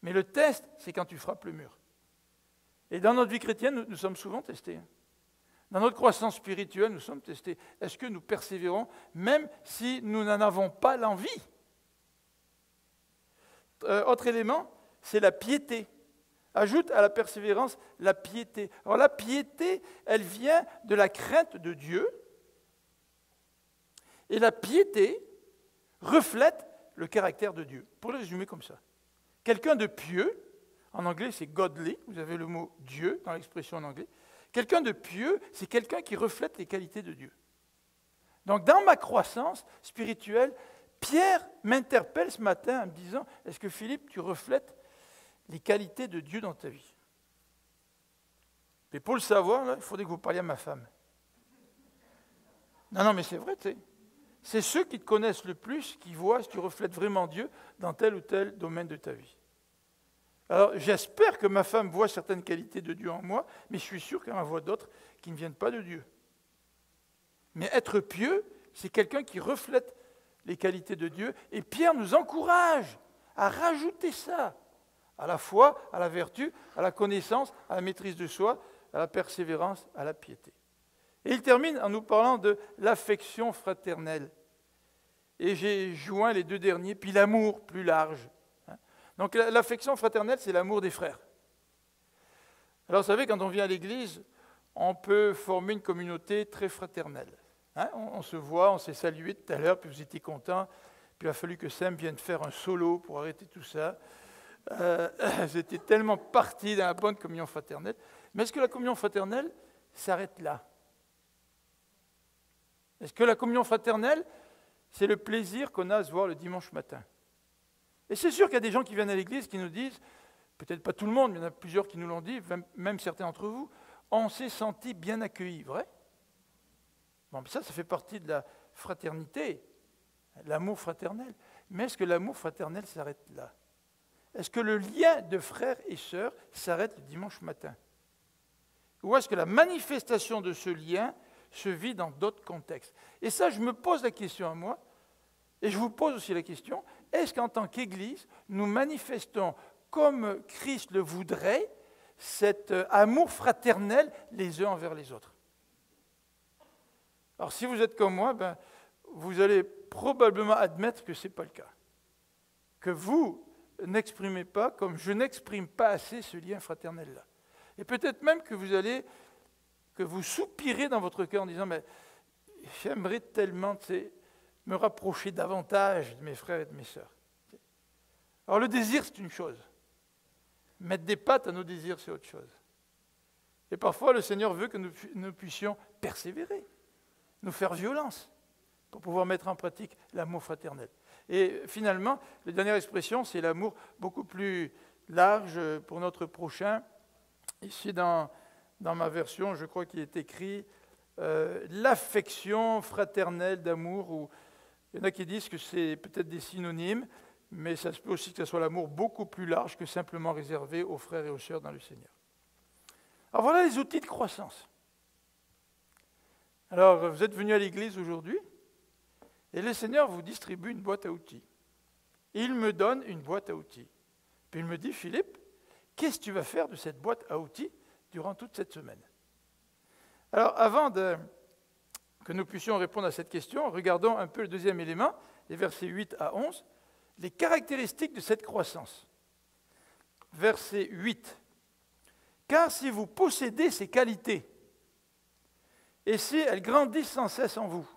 Mais le test, c'est quand tu frappes le mur. Et dans notre vie chrétienne, nous sommes souvent testés. Dans notre croissance spirituelle, nous sommes testés. Est-ce que nous persévérons, même si nous n'en avons pas l'envie? Autre élément, c'est la piété. Ajoute à la persévérance la piété. Alors la piété, elle vient de la crainte de Dieu. Et la piété reflète le caractère de Dieu. Pour le résumer comme ça. Quelqu'un de pieux, en anglais c'est godly, vous avez le mot Dieu dans l'expression en anglais. Quelqu'un de pieux, c'est quelqu'un qui reflète les qualités de Dieu. Donc dans ma croissance spirituelle, Pierre m'interpelle ce matin en me disant, est-ce que Philippe, tu reflètes les qualités de Dieu dans ta vie? Mais pour le savoir, là, il faudrait que vous parliez à ma femme. Non, mais c'est vrai, tu sais. C'est ceux qui te connaissent le plus qui voient si tu reflètes vraiment Dieu dans tel ou tel domaine de ta vie. Alors, j'espère que ma femme voit certaines qualités de Dieu en moi, mais je suis sûr qu'elle en voit d'autres qui ne viennent pas de Dieu. Mais être pieux, c'est quelqu'un qui reflète les qualités de Dieu. Et Pierre nous encourage à rajouter ça à la foi, à la vertu, à la connaissance, à la maîtrise de soi, à la persévérance, à la piété. Et il termine en nous parlant de l'affection fraternelle. Et j'ai joint les deux derniers, puis l'amour plus large. Donc l'affection fraternelle, c'est l'amour des frères. Alors vous savez, quand on vient à l'église, on peut former une communauté très fraternelle. On se voit, on s'est salué tout à l'heure, puis vous étiez contents, puis il a fallu que Sam vienne faire un solo pour arrêter tout ça. J'étais tellement parti dans la bonne communion fraternelle. Mais est-ce que la communion fraternelle s'arrête là? Est-ce que la communion fraternelle, c'est le plaisir qu'on a à se voir le dimanche matin? Et c'est sûr qu'il y a des gens qui viennent à l'église qui nous disent, peut-être pas tout le monde, mais il y en a plusieurs qui nous l'ont dit, même certains d'entre vous, on s'est senti bien accueillis, vrai? Bon, ça fait partie de la fraternité, l'amour fraternel. Mais est-ce que l'amour fraternel s'arrête là? Est-ce que le lien de frères et sœurs s'arrête le dimanche matin? Ou est-ce que la manifestation de ce lien se vit dans d'autres contextes? Et ça, je me pose la question à moi, et je vous pose aussi la question, est-ce qu'en tant qu'Église, nous manifestons, comme Christ le voudrait, cet amour fraternel les uns envers les autres? Alors si vous êtes comme moi, vous allez probablement admettre que ce n'est pas le cas. Que vous n'exprimez pas, comme je n'exprime pas assez ce lien fraternel-là. Et peut-être même que vous soupirez dans votre cœur en disant, mais j'aimerais tellement me rapprocher davantage de mes frères et de mes sœurs. Alors le désir, c'est une chose. Mettre des pattes à nos désirs, c'est autre chose. Et parfois, le Seigneur veut que nous puissions persévérer, nous faire violence, pour pouvoir mettre en pratique l'amour fraternel. Et finalement, la dernière expression, c'est l'amour beaucoup plus large pour notre prochain. Ici, dans ma version, je crois qu'il est écrit l'affection fraternelle d'amour, ou il y en a qui disent que c'est peut-être des synonymes, mais ça se peut aussi que ce soit l'amour beaucoup plus large que simplement réservé aux frères et aux sœurs dans le Seigneur. Alors voilà les outils de croissance. Alors, vous êtes venus à l'église aujourd'hui, et le Seigneur vous distribue une boîte à outils. Il me donne une boîte à outils. Puis il me dit, Philippe, qu'est-ce que tu vas faire de cette boîte à outils durant toute cette semaine? Alors, avant que nous puissions répondre à cette question, regardons un peu le deuxième élément, les versets 8 à 11, les caractéristiques de cette croissance. Verset 8. « Car si vous possédez ces qualités, et si elles grandissent sans cesse en vous,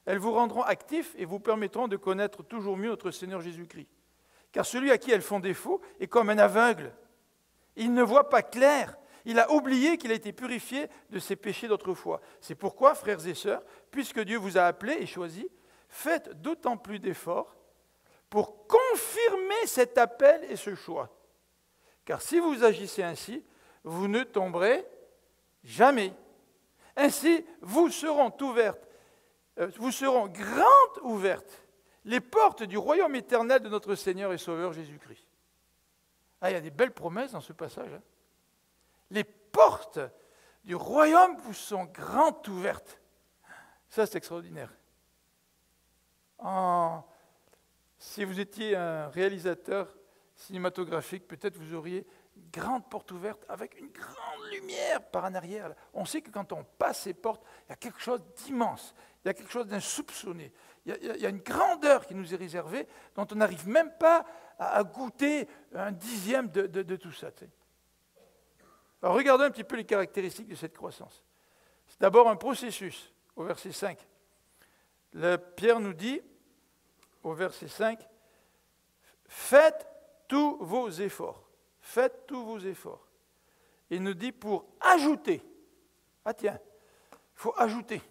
elles vous rendront actifs et vous permettront de connaître toujours mieux notre Seigneur Jésus-Christ. Car celui à qui elles font défaut est comme un aveugle. Il ne voit pas clair. Il a oublié qu'il a été purifié de ses péchés d'autrefois. C'est pourquoi, frères et sœurs, puisque Dieu vous a appelés et choisis, faites d'autant plus d'efforts pour confirmer cet appel et ce choix. Car si vous agissez ainsi, vous ne tomberez jamais. Ainsi, vous seront grandes ouvertes les portes du royaume éternel de notre Seigneur et Sauveur Jésus-Christ. Ah, il y a des belles promesses dans ce passage. Les portes du royaume vous sont grandes ouvertes. Ça, c'est extraordinaire. Si vous étiez un réalisateur cinématographique, peut-être vous auriez une grande porte ouverte avec une grande lumière par en arrière. On sait que quand on passe ces portes, il y a quelque chose d'immense, il y a quelque chose d'insoupçonné. Il y a une grandeur qui nous est réservée, dont on n'arrive même pas à goûter un dixième de tout ça. Tu sais. Alors regardons un petit peu les caractéristiques de cette croissance. C'est d'abord un processus, au verset 5. Pierre nous dit, au verset 5, « Faites tous vos efforts. » Faites tous vos efforts. Il nous dit pour ajouter. Ah tiens, il faut ajouter.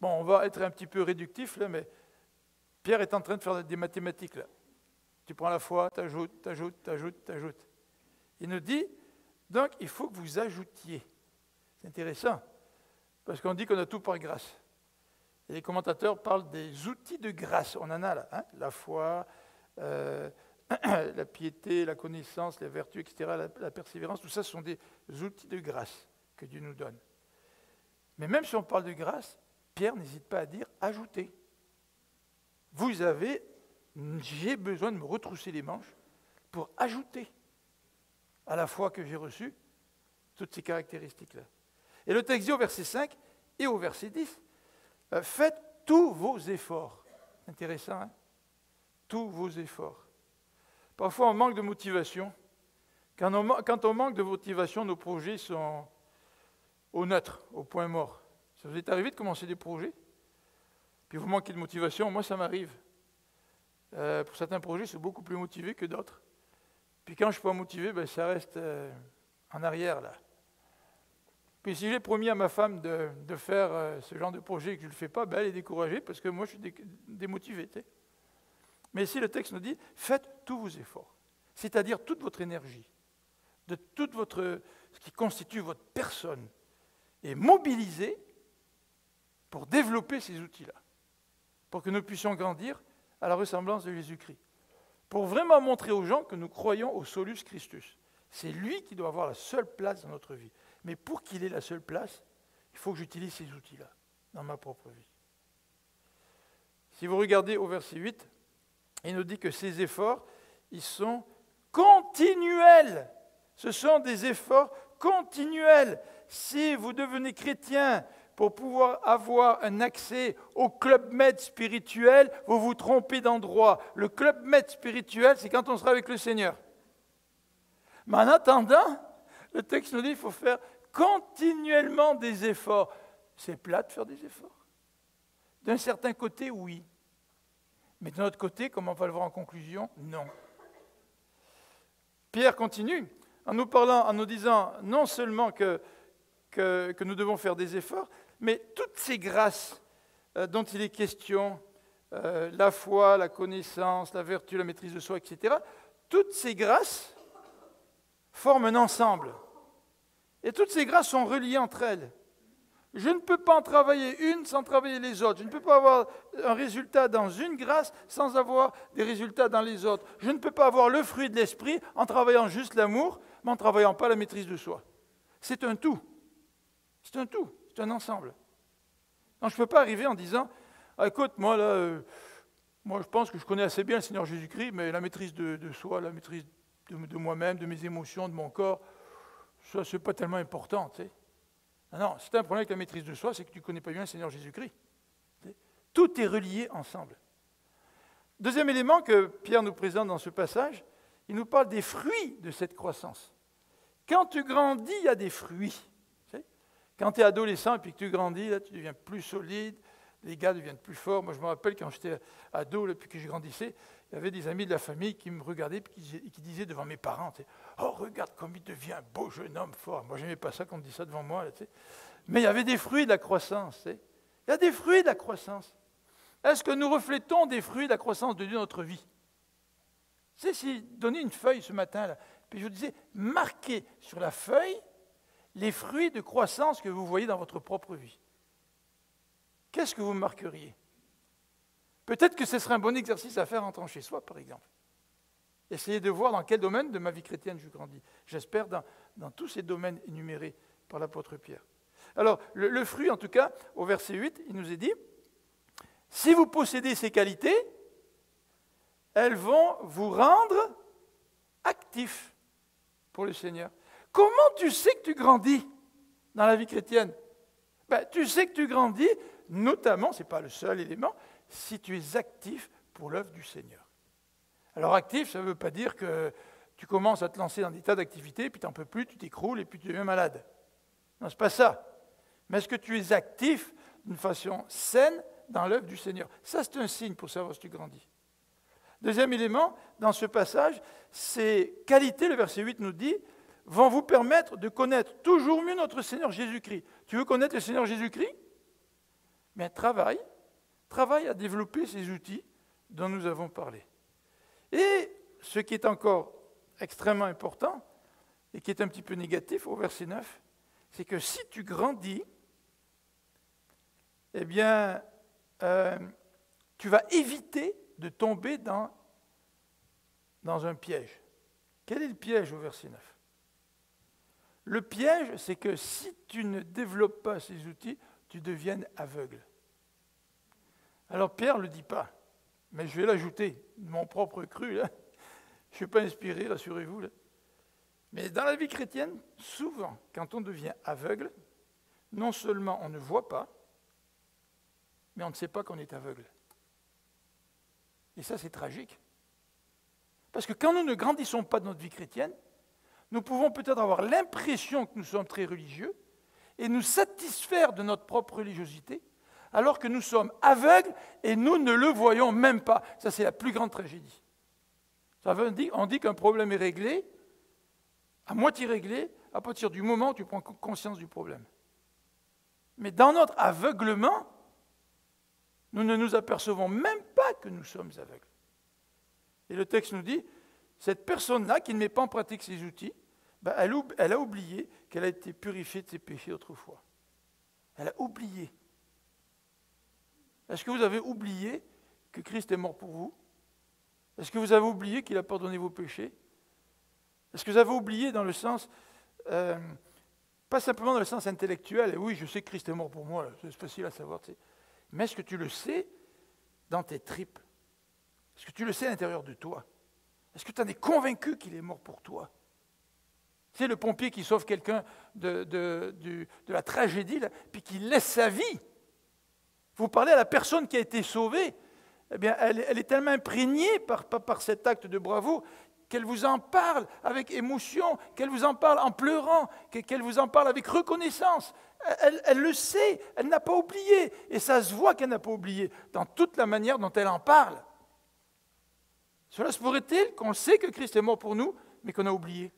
Bon, on va être un petit peu réductif, là, mais Pierre est en train de faire des mathématiques. Là. Tu prends la foi, t'ajoutes, t'ajoutes, t'ajoutes, t'ajoutes. Il nous dit, donc, il faut que vous ajoutiez. C'est intéressant, parce qu'on dit qu'on a tout par grâce. Et les commentateurs parlent des outils de grâce. On en a là, hein, la foi, la piété, la connaissance, les vertus, etc., la persévérance, tout ça, ce sont des outils de grâce que Dieu nous donne. Mais même si on parle de grâce, Pierre n'hésite pas à dire « ajoutez ». J'ai besoin de me retrousser les manches pour ajouter à la foi que j'ai reçue toutes ces caractéristiques-là. Et le texte dit au verset 5 et au verset 10, « Faites tous vos efforts ». Intéressant, hein? Tous vos efforts. Parfois, on manque de motivation. Quand on manque de motivation, nos projets sont au neutre, au point mort. Ça vous est arrivé de commencer des projets, puis vous manquez de motivation? Moi, ça m'arrive. Pour certains projets, je suis beaucoup plus motivé que d'autres. Puis quand je ne suis pas motivé, ben, ça reste en arrière, là. Puis si j'ai promis à ma femme de faire ce genre de projet et que je ne le fais pas, ben, elle est découragée parce que moi, je suis démotivé. Tu sais. Mais ici, le texte nous dit, faites tous vos efforts, c'est-à-dire toute votre énergie, de toute ce qui constitue votre personne, et mobilisez pour développer ces outils-là, pour que nous puissions grandir à la ressemblance de Jésus-Christ, pour vraiment montrer aux gens que nous croyons au solus Christus. C'est lui qui doit avoir la seule place dans notre vie. Mais pour qu'il ait la seule place, il faut que j'utilise ces outils-là dans ma propre vie. Si vous regardez au verset 8, il nous dit que ces efforts, ils sont continuels. Ce sont des efforts continuels. Si vous devenez chrétien pour pouvoir avoir un accès au Club Med spirituel, vous vous trompez d'endroit. Le Club Med spirituel, c'est quand on sera avec le Seigneur. Mais en attendant, le texte nous dit qu'il faut faire continuellement des efforts. C'est plat de faire des efforts. D'un certain côté, oui. Mais de notre côté, comme on va le voir en conclusion, non. Pierre continue en nous parlant, en nous disant non seulement que nous devons faire des efforts, mais toutes ces grâces dont il est question, la foi, la connaissance, la vertu, la maîtrise de soi, etc., toutes ces grâces forment un ensemble. Et toutes ces grâces sont reliées entre elles. Je ne peux pas en travailler une sans travailler les autres. Je ne peux pas avoir un résultat dans une grâce sans avoir des résultats dans les autres. Je ne peux pas avoir le fruit de l'esprit en travaillant juste l'amour, mais en ne travaillant pas la maîtrise de soi. C'est un tout. C'est un tout. C'est un ensemble. Donc, je ne peux pas arriver en disant ah, écoute, moi, là, moi, je pense que je connais assez bien le Seigneur Jésus-Christ, mais la maîtrise de soi, la maîtrise de moi-même, de mes émotions, de mon corps, ça, ce n'est pas tellement important, tu sais. Non, si tu as un problème avec la maîtrise de soi, c'est que tu ne connais pas bien le Seigneur Jésus-Christ. Tout est relié ensemble. Deuxième élément que Pierre nous présente dans ce passage, il nous parle des fruits de cette croissance. Quand tu grandis, il y a des fruits. Tu sais? Quand tu es adolescent et puis que tu grandis, là, tu deviens plus solide, les gars deviennent plus forts. Moi, je me rappelle quand j'étais ado, puis que je grandissais, il y avait des amis de la famille qui me regardaient et qui disaient devant mes parents, tu sais, oh, regarde comme il devient un beau jeune homme fort. Moi, je n'aimais pas ça qu'on me dise ça devant moi. Là, tu sais. Mais il y avait des fruits de la croissance. Tu sais. Il y a des fruits de la croissance. Est-ce que nous reflétons des fruits de la croissance de Dieu dans notre vie? Tu sais, si donnez une feuille ce matin, là, puis je vous disais, marquez sur la feuille les fruits de croissance que vous voyez dans votre propre vie. Qu'est-ce que vous marqueriez? Peut-être que ce serait un bon exercice à faire en rentrant chez soi, par exemple. Essayez de voir dans quel domaine de ma vie chrétienne je grandis. J'espère dans tous ces domaines énumérés par l'apôtre Pierre. Alors, le fruit, en tout cas, au verset 8, il nous est dit, « Si vous possédez ces qualités, elles vont vous rendre actifs pour le Seigneur. » Comment tu sais que tu grandis dans la vie chrétienne? Tu sais que tu grandis, notamment, ce n'est pas le seul élément, si tu es actif pour l'œuvre du Seigneur. Alors actif, ça ne veut pas dire que tu commences à te lancer dans des tas d'activités, puis tu n'en peux plus, tu t'écroules et puis tu deviens malade. Non, ce n'est pas ça. Mais est-ce que tu es actif d'une façon saine dans l'œuvre du Seigneur? Ça, c'est un signe pour savoir si tu grandis. Deuxième élément, dans ce passage, ces qualités, le verset 8 nous dit, vont vous permettre de connaître toujours mieux notre Seigneur Jésus-Christ. Tu veux connaître le Seigneur Jésus-Christ? Mais travaille à développer ces outils dont nous avons parlé. Et ce qui est encore extrêmement important, et qui est un petit peu négatif au verset 9, c'est que si tu grandis, eh bien, tu vas éviter de tomber dans un piège. Quel est le piège au verset 9? Le piège, c'est que si tu ne développes pas ces outils, tu deviennes aveugle. Alors Pierre ne le dit pas, mais je vais l'ajouter, de mon propre cru, là. Je ne suis pas inspiré, rassurez-vous. Là. Mais dans la vie chrétienne, souvent, quand on devient aveugle, non seulement on ne voit pas, mais on ne sait pas qu'on est aveugle. Et ça, c'est tragique. Parce que quand nous ne grandissons pas dans notre vie chrétienne, nous pouvons peut-être avoir l'impression que nous sommes très religieux et nous satisfaire de notre propre religiosité, alors que nous sommes aveugles et nous ne le voyons même pas. Ça, c'est la plus grande tragédie. On dit qu'un problème est réglé, à moitié réglé, à partir du moment où tu prends conscience du problème. Mais dans notre aveuglement, nous ne nous apercevons même pas que nous sommes aveugles. Et le texte nous dit, cette personne-là qui ne met pas en pratique ses outils, elle a oublié qu'elle a été purifiée de ses péchés autrefois. Elle a oublié. Est-ce que vous avez oublié que Christ est mort pour vous? Est-ce que vous avez oublié qu'il a pardonné vos péchés? Est-ce que vous avez oublié dans le sens, pas simplement dans le sens intellectuel, et oui, je sais que Christ est mort pour moi, c'est facile à savoir, tu sais. Mais est-ce que tu le sais dans tes tripes? Est-ce que tu le sais à l'intérieur de toi? Est-ce que tu en es convaincu qu'il est mort pour toi? Tu sais, le pompier qui sauve quelqu'un de la tragédie, là, puis qui laisse sa vie. Vous parlez à la personne qui a été sauvée, eh bien, elle est tellement imprégnée par cet acte de bravoure qu'elle vous en parle avec émotion, qu'elle vous en parle en pleurant, qu'elle vous en parle avec reconnaissance. Elle le sait, elle n'a pas oublié. Et ça se voit qu'elle n'a pas oublié dans toute la manière dont elle en parle. Cela se pourrait-il qu'on sait que Christ est mort pour nous, mais qu'on a oublié?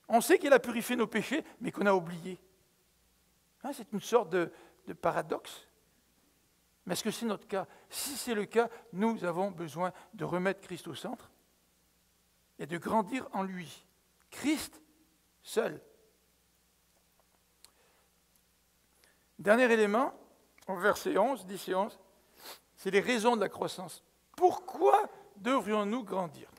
On sait qu'il a purifié nos péchés, mais qu'on a oublié. C'est une sorte de paradoxe. Mais est-ce que c'est notre cas? Si c'est le cas, nous avons besoin de remettre Christ au centre et de grandir en lui. Christ seul. Dernier élément, au verset 11, 10 et 11, c'est les raisons de la croissance. Pourquoi devrions-nous grandir?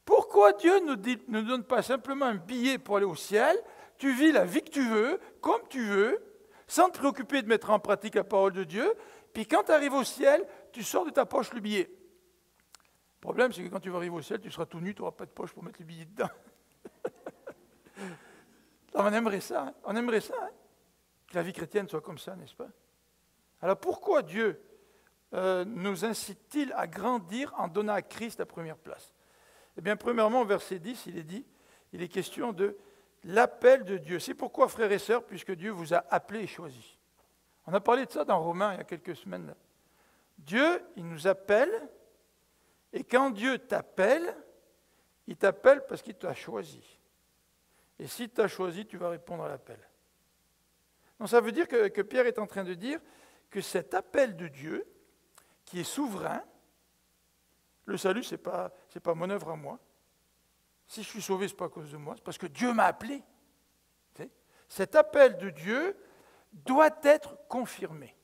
Pourquoi Dieu ne nous donne pas simplement un billet pour aller au ciel? Tu vis la vie que tu veux, comme tu veux, sans te préoccuper de mettre en pratique la parole de Dieu, puis quand tu arrives au ciel, tu sors de ta poche le billet. Le problème, c'est que quand tu vas arriver au ciel, tu seras tout nu, tu n'auras pas de poche pour mettre le billet dedans. On aimerait ça, hein? On aimerait ça, hein? Que la vie chrétienne soit comme ça, n'est-ce pas? Alors pourquoi Dieu nous incite-t-il à grandir en donnant à Christ la première place? Eh bien, premièrement, au verset 10, il est question de l'appel de Dieu. C'est pourquoi, frères et sœurs, puisque Dieu vous a appelés et choisis. On a parlé de ça dans Romains il y a quelques semaines. Là. Dieu, il nous appelle, et quand Dieu t'appelle, il t'appelle parce qu'il t'a choisi. Et s'il t'a choisi, tu vas répondre à l'appel. Donc ça veut dire que Pierre est en train de dire que cet appel de Dieu, qui est souverain, le salut, ce n'est pas mon œuvre à moi. Si je suis sauvé, ce n'est pas à cause de moi, c'est parce que Dieu m'a appelé. Cet appel de Dieu doit être confirmé.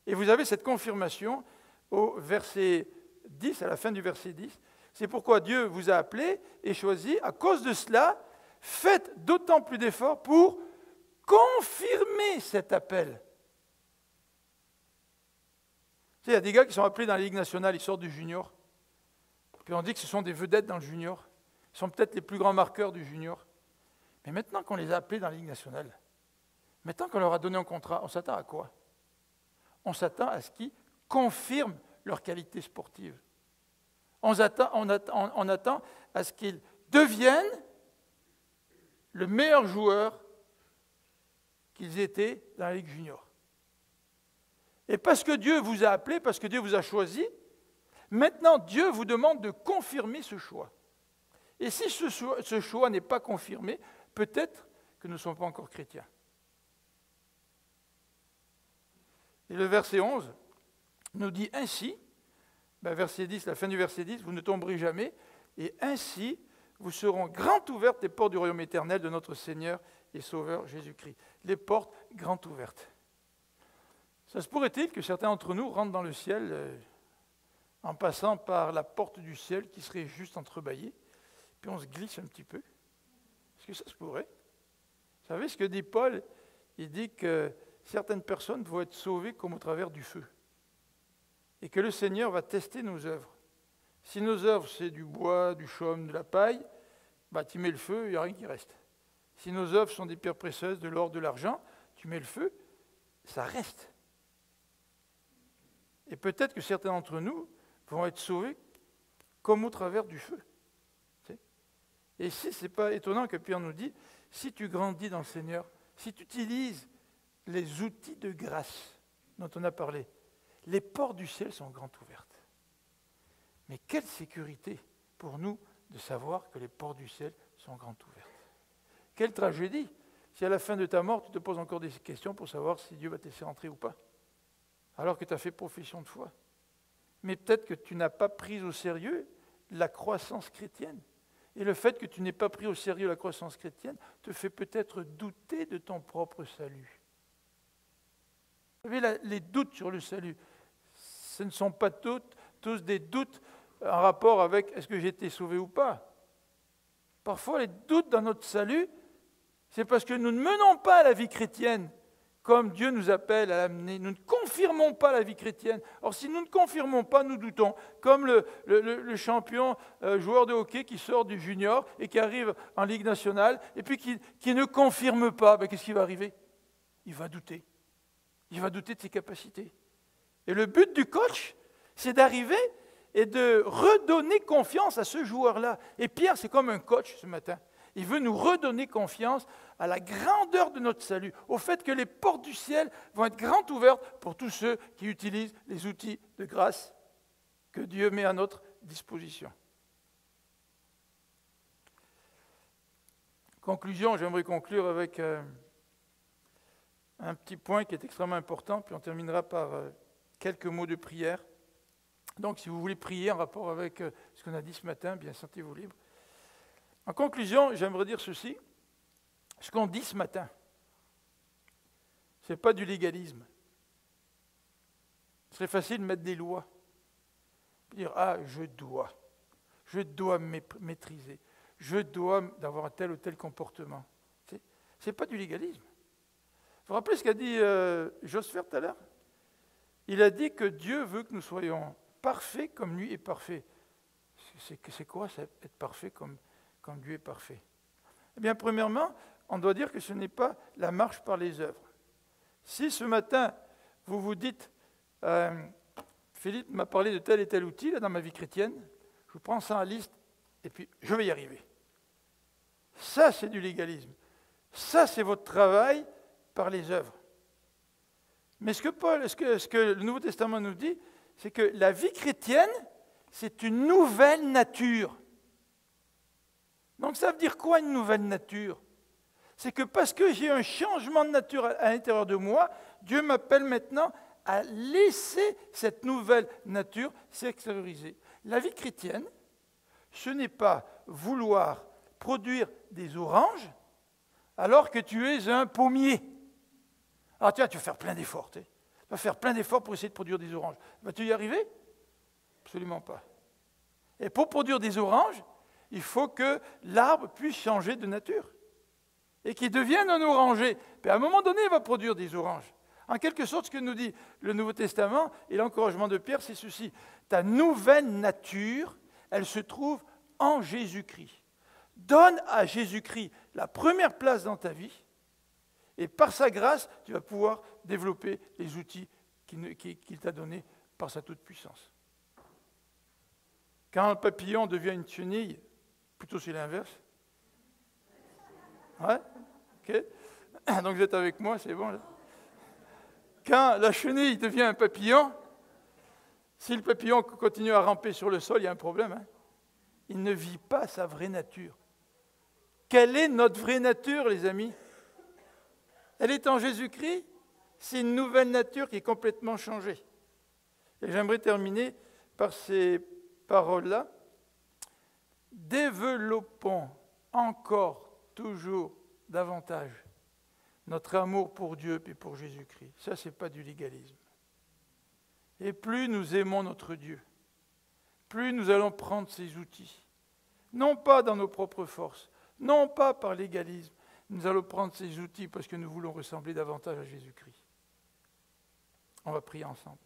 Et vous avez cette confirmation au verset 10, à la fin du verset 10. C'est pourquoi Dieu vous a appelé et choisi. À cause de cela, faites d'autant plus d'efforts pour confirmer cet appel. Il y a des gars qui sont appelés dans la Ligue nationale, ils sortent du junior. Puis on dit que ce sont des vedettes dans le junior. Ils sont peut-être les plus grands marqueurs du junior. Mais maintenant qu'on les a appelés dans la Ligue nationale, maintenant qu'on leur a donné un contrat, on s'attend à quoi? On s'attend à ce qu'ils confirment leur qualité sportive. On attend à ce qu'ils deviennent le meilleur joueur qu'ils étaient dans la Ligue junior. Et parce que Dieu vous a appelé, parce que Dieu vous a choisi, maintenant Dieu vous demande de confirmer ce choix. Et si ce choix n'est pas confirmé, peut-être que nous ne sommes pas encore chrétiens. Et le verset 11 nous dit ainsi, verset 10, la fin du verset 10, vous ne tomberez jamais, et ainsi vous seront grand ouvertes les portes du royaume éternel de notre Seigneur et Sauveur Jésus-Christ. Les portes grand ouvertes. Ça se pourrait-il que certains d'entre nous rentrent dans le ciel en passant par la porte du ciel qui serait juste entrebâillée, puis on se glisse un petit peu? Est-ce que ça se pourrait? Vous savez ce que dit Paul? Il dit que certaines personnes vont être sauvées comme au travers du feu. Et que le Seigneur va tester nos œuvres. Si nos œuvres, c'est du bois, du chaume, de la paille, tu mets le feu, il n'y a rien qui reste. Si nos œuvres sont des pierres précieuses, de l'or, de l'argent, tu mets le feu, ça reste. Et peut-être que certains d'entre nous vont être sauvés comme au travers du feu. Et ici, ce n'est pas étonnant que Pierre nous dit, si tu grandis dans le Seigneur, si tu utilises les outils de grâce dont on a parlé, les portes du ciel sont grandes ouvertes. Mais quelle sécurité pour nous de savoir que les portes du ciel sont grandes ouvertes. Quelle tragédie si à la fin de ta mort, tu te poses encore des questions pour savoir si Dieu va te laisser rentrer ou pas, alors que tu as fait profession de foi. Mais peut-être que tu n'as pas pris au sérieux la croissance chrétienne. Et le fait que tu n'aies pas pris au sérieux la croissance chrétienne te fait peut-être douter de ton propre salut. Vous savez, les doutes sur le salut, ce ne sont pas tous des doutes en rapport avec est-ce que j'ai été sauvé ou pas. Parfois, les doutes dans notre salut, c'est parce que nous ne menons pas la vie chrétienne comme Dieu nous appelle à l'amener. Nous ne confirmons pas la vie chrétienne. Or, si nous ne confirmons pas, nous doutons. Comme le champion joueur de hockey qui sort du junior et qui arrive en Ligue nationale et puis qui ne confirme pas, qu'est-ce qui va arriver? Il va douter. Il va douter de ses capacités. Et le but du coach, c'est d'arriver et de redonner confiance à ce joueur-là. Et Pierre, c'est comme un coach ce matin. Il veut nous redonner confiance à la grandeur de notre salut, au fait que les portes du ciel vont être grandes ouvertes pour tous ceux qui utilisent les outils de grâce que Dieu met à notre disposition. Conclusion, j'aimerais conclure avec un petit point qui est extrêmement important, puis on terminera par quelques mots de prière. Donc, si vous voulez prier en rapport avec ce qu'on a dit ce matin, bien sentez-vous libre. En conclusion, j'aimerais dire ceci. Ce qu'on dit ce matin, ce n'est pas du légalisme. Ce serait facile de mettre des lois. Dire, je dois me maîtriser, je dois avoir un tel ou tel comportement. Ce n'est pas du légalisme. Vous vous rappelez ce qu'a dit Joseph tout à l'heure? Il a dit que Dieu veut que nous soyons parfaits comme lui est parfait. C'est quoi ça, être parfait comme Dieu est parfait? Eh bien, premièrement, on doit dire que ce n'est pas la marche par les œuvres. Si ce matin, vous vous dites, Philippe m'a parlé de tel et tel outil là, dans ma vie chrétienne, je prends ça en liste et puis je vais y arriver. Ça, c'est du légalisme. Ça, c'est votre travail par les œuvres. Mais ce que le Nouveau Testament nous dit, c'est que la vie chrétienne, c'est une nouvelle nature. Donc ça veut dire quoi une nouvelle nature? C'est que parce que j'ai un changement de nature à l'intérieur de moi, Dieu m'appelle maintenant à laisser cette nouvelle nature s'extérioriser. La vie chrétienne, ce n'est pas vouloir produire des oranges alors que tu es un pommier. Ah tiens, tu vas faire plein d'efforts. Tu vas faire plein d'efforts pour essayer de produire des oranges. Vas-tu y arriver? Absolument pas. Et pour produire des oranges, Il faut que l'arbre puisse changer de nature et qu'il devienne un oranger. Puis à un moment donné, il va produire des oranges. En quelque sorte, ce que nous dit le Nouveau Testament et l'encouragement de Pierre, c'est ceci. Ta nouvelle nature, elle se trouve en Jésus-Christ. Donne à Jésus-Christ la première place dans ta vie et par sa grâce, tu vas pouvoir développer les outils qu'il t'a donnés par sa toute-puissance. Quand un papillon devient une chenille, plutôt c'est l'inverse. Ouais? Ok? Donc vous êtes avec moi, c'est bon là? Quand la chenille devient un papillon, si le papillon continue à ramper sur le sol, il y a un problème. Hein? Il ne vit pas sa vraie nature. Quelle est notre vraie nature, les amis? Elle est en Jésus-Christ. C'est une nouvelle nature qui est complètement changée. Et j'aimerais terminer par ces paroles-là. Développons encore, toujours, davantage notre amour pour Dieu et pour Jésus-Christ. Ça, ce n'est pas du légalisme. Et plus nous aimons notre Dieu, plus nous allons prendre ses outils. Non pas dans nos propres forces, non pas par légalisme. Nous allons prendre ces outils parce que nous voulons ressembler davantage à Jésus-Christ. On va prier ensemble.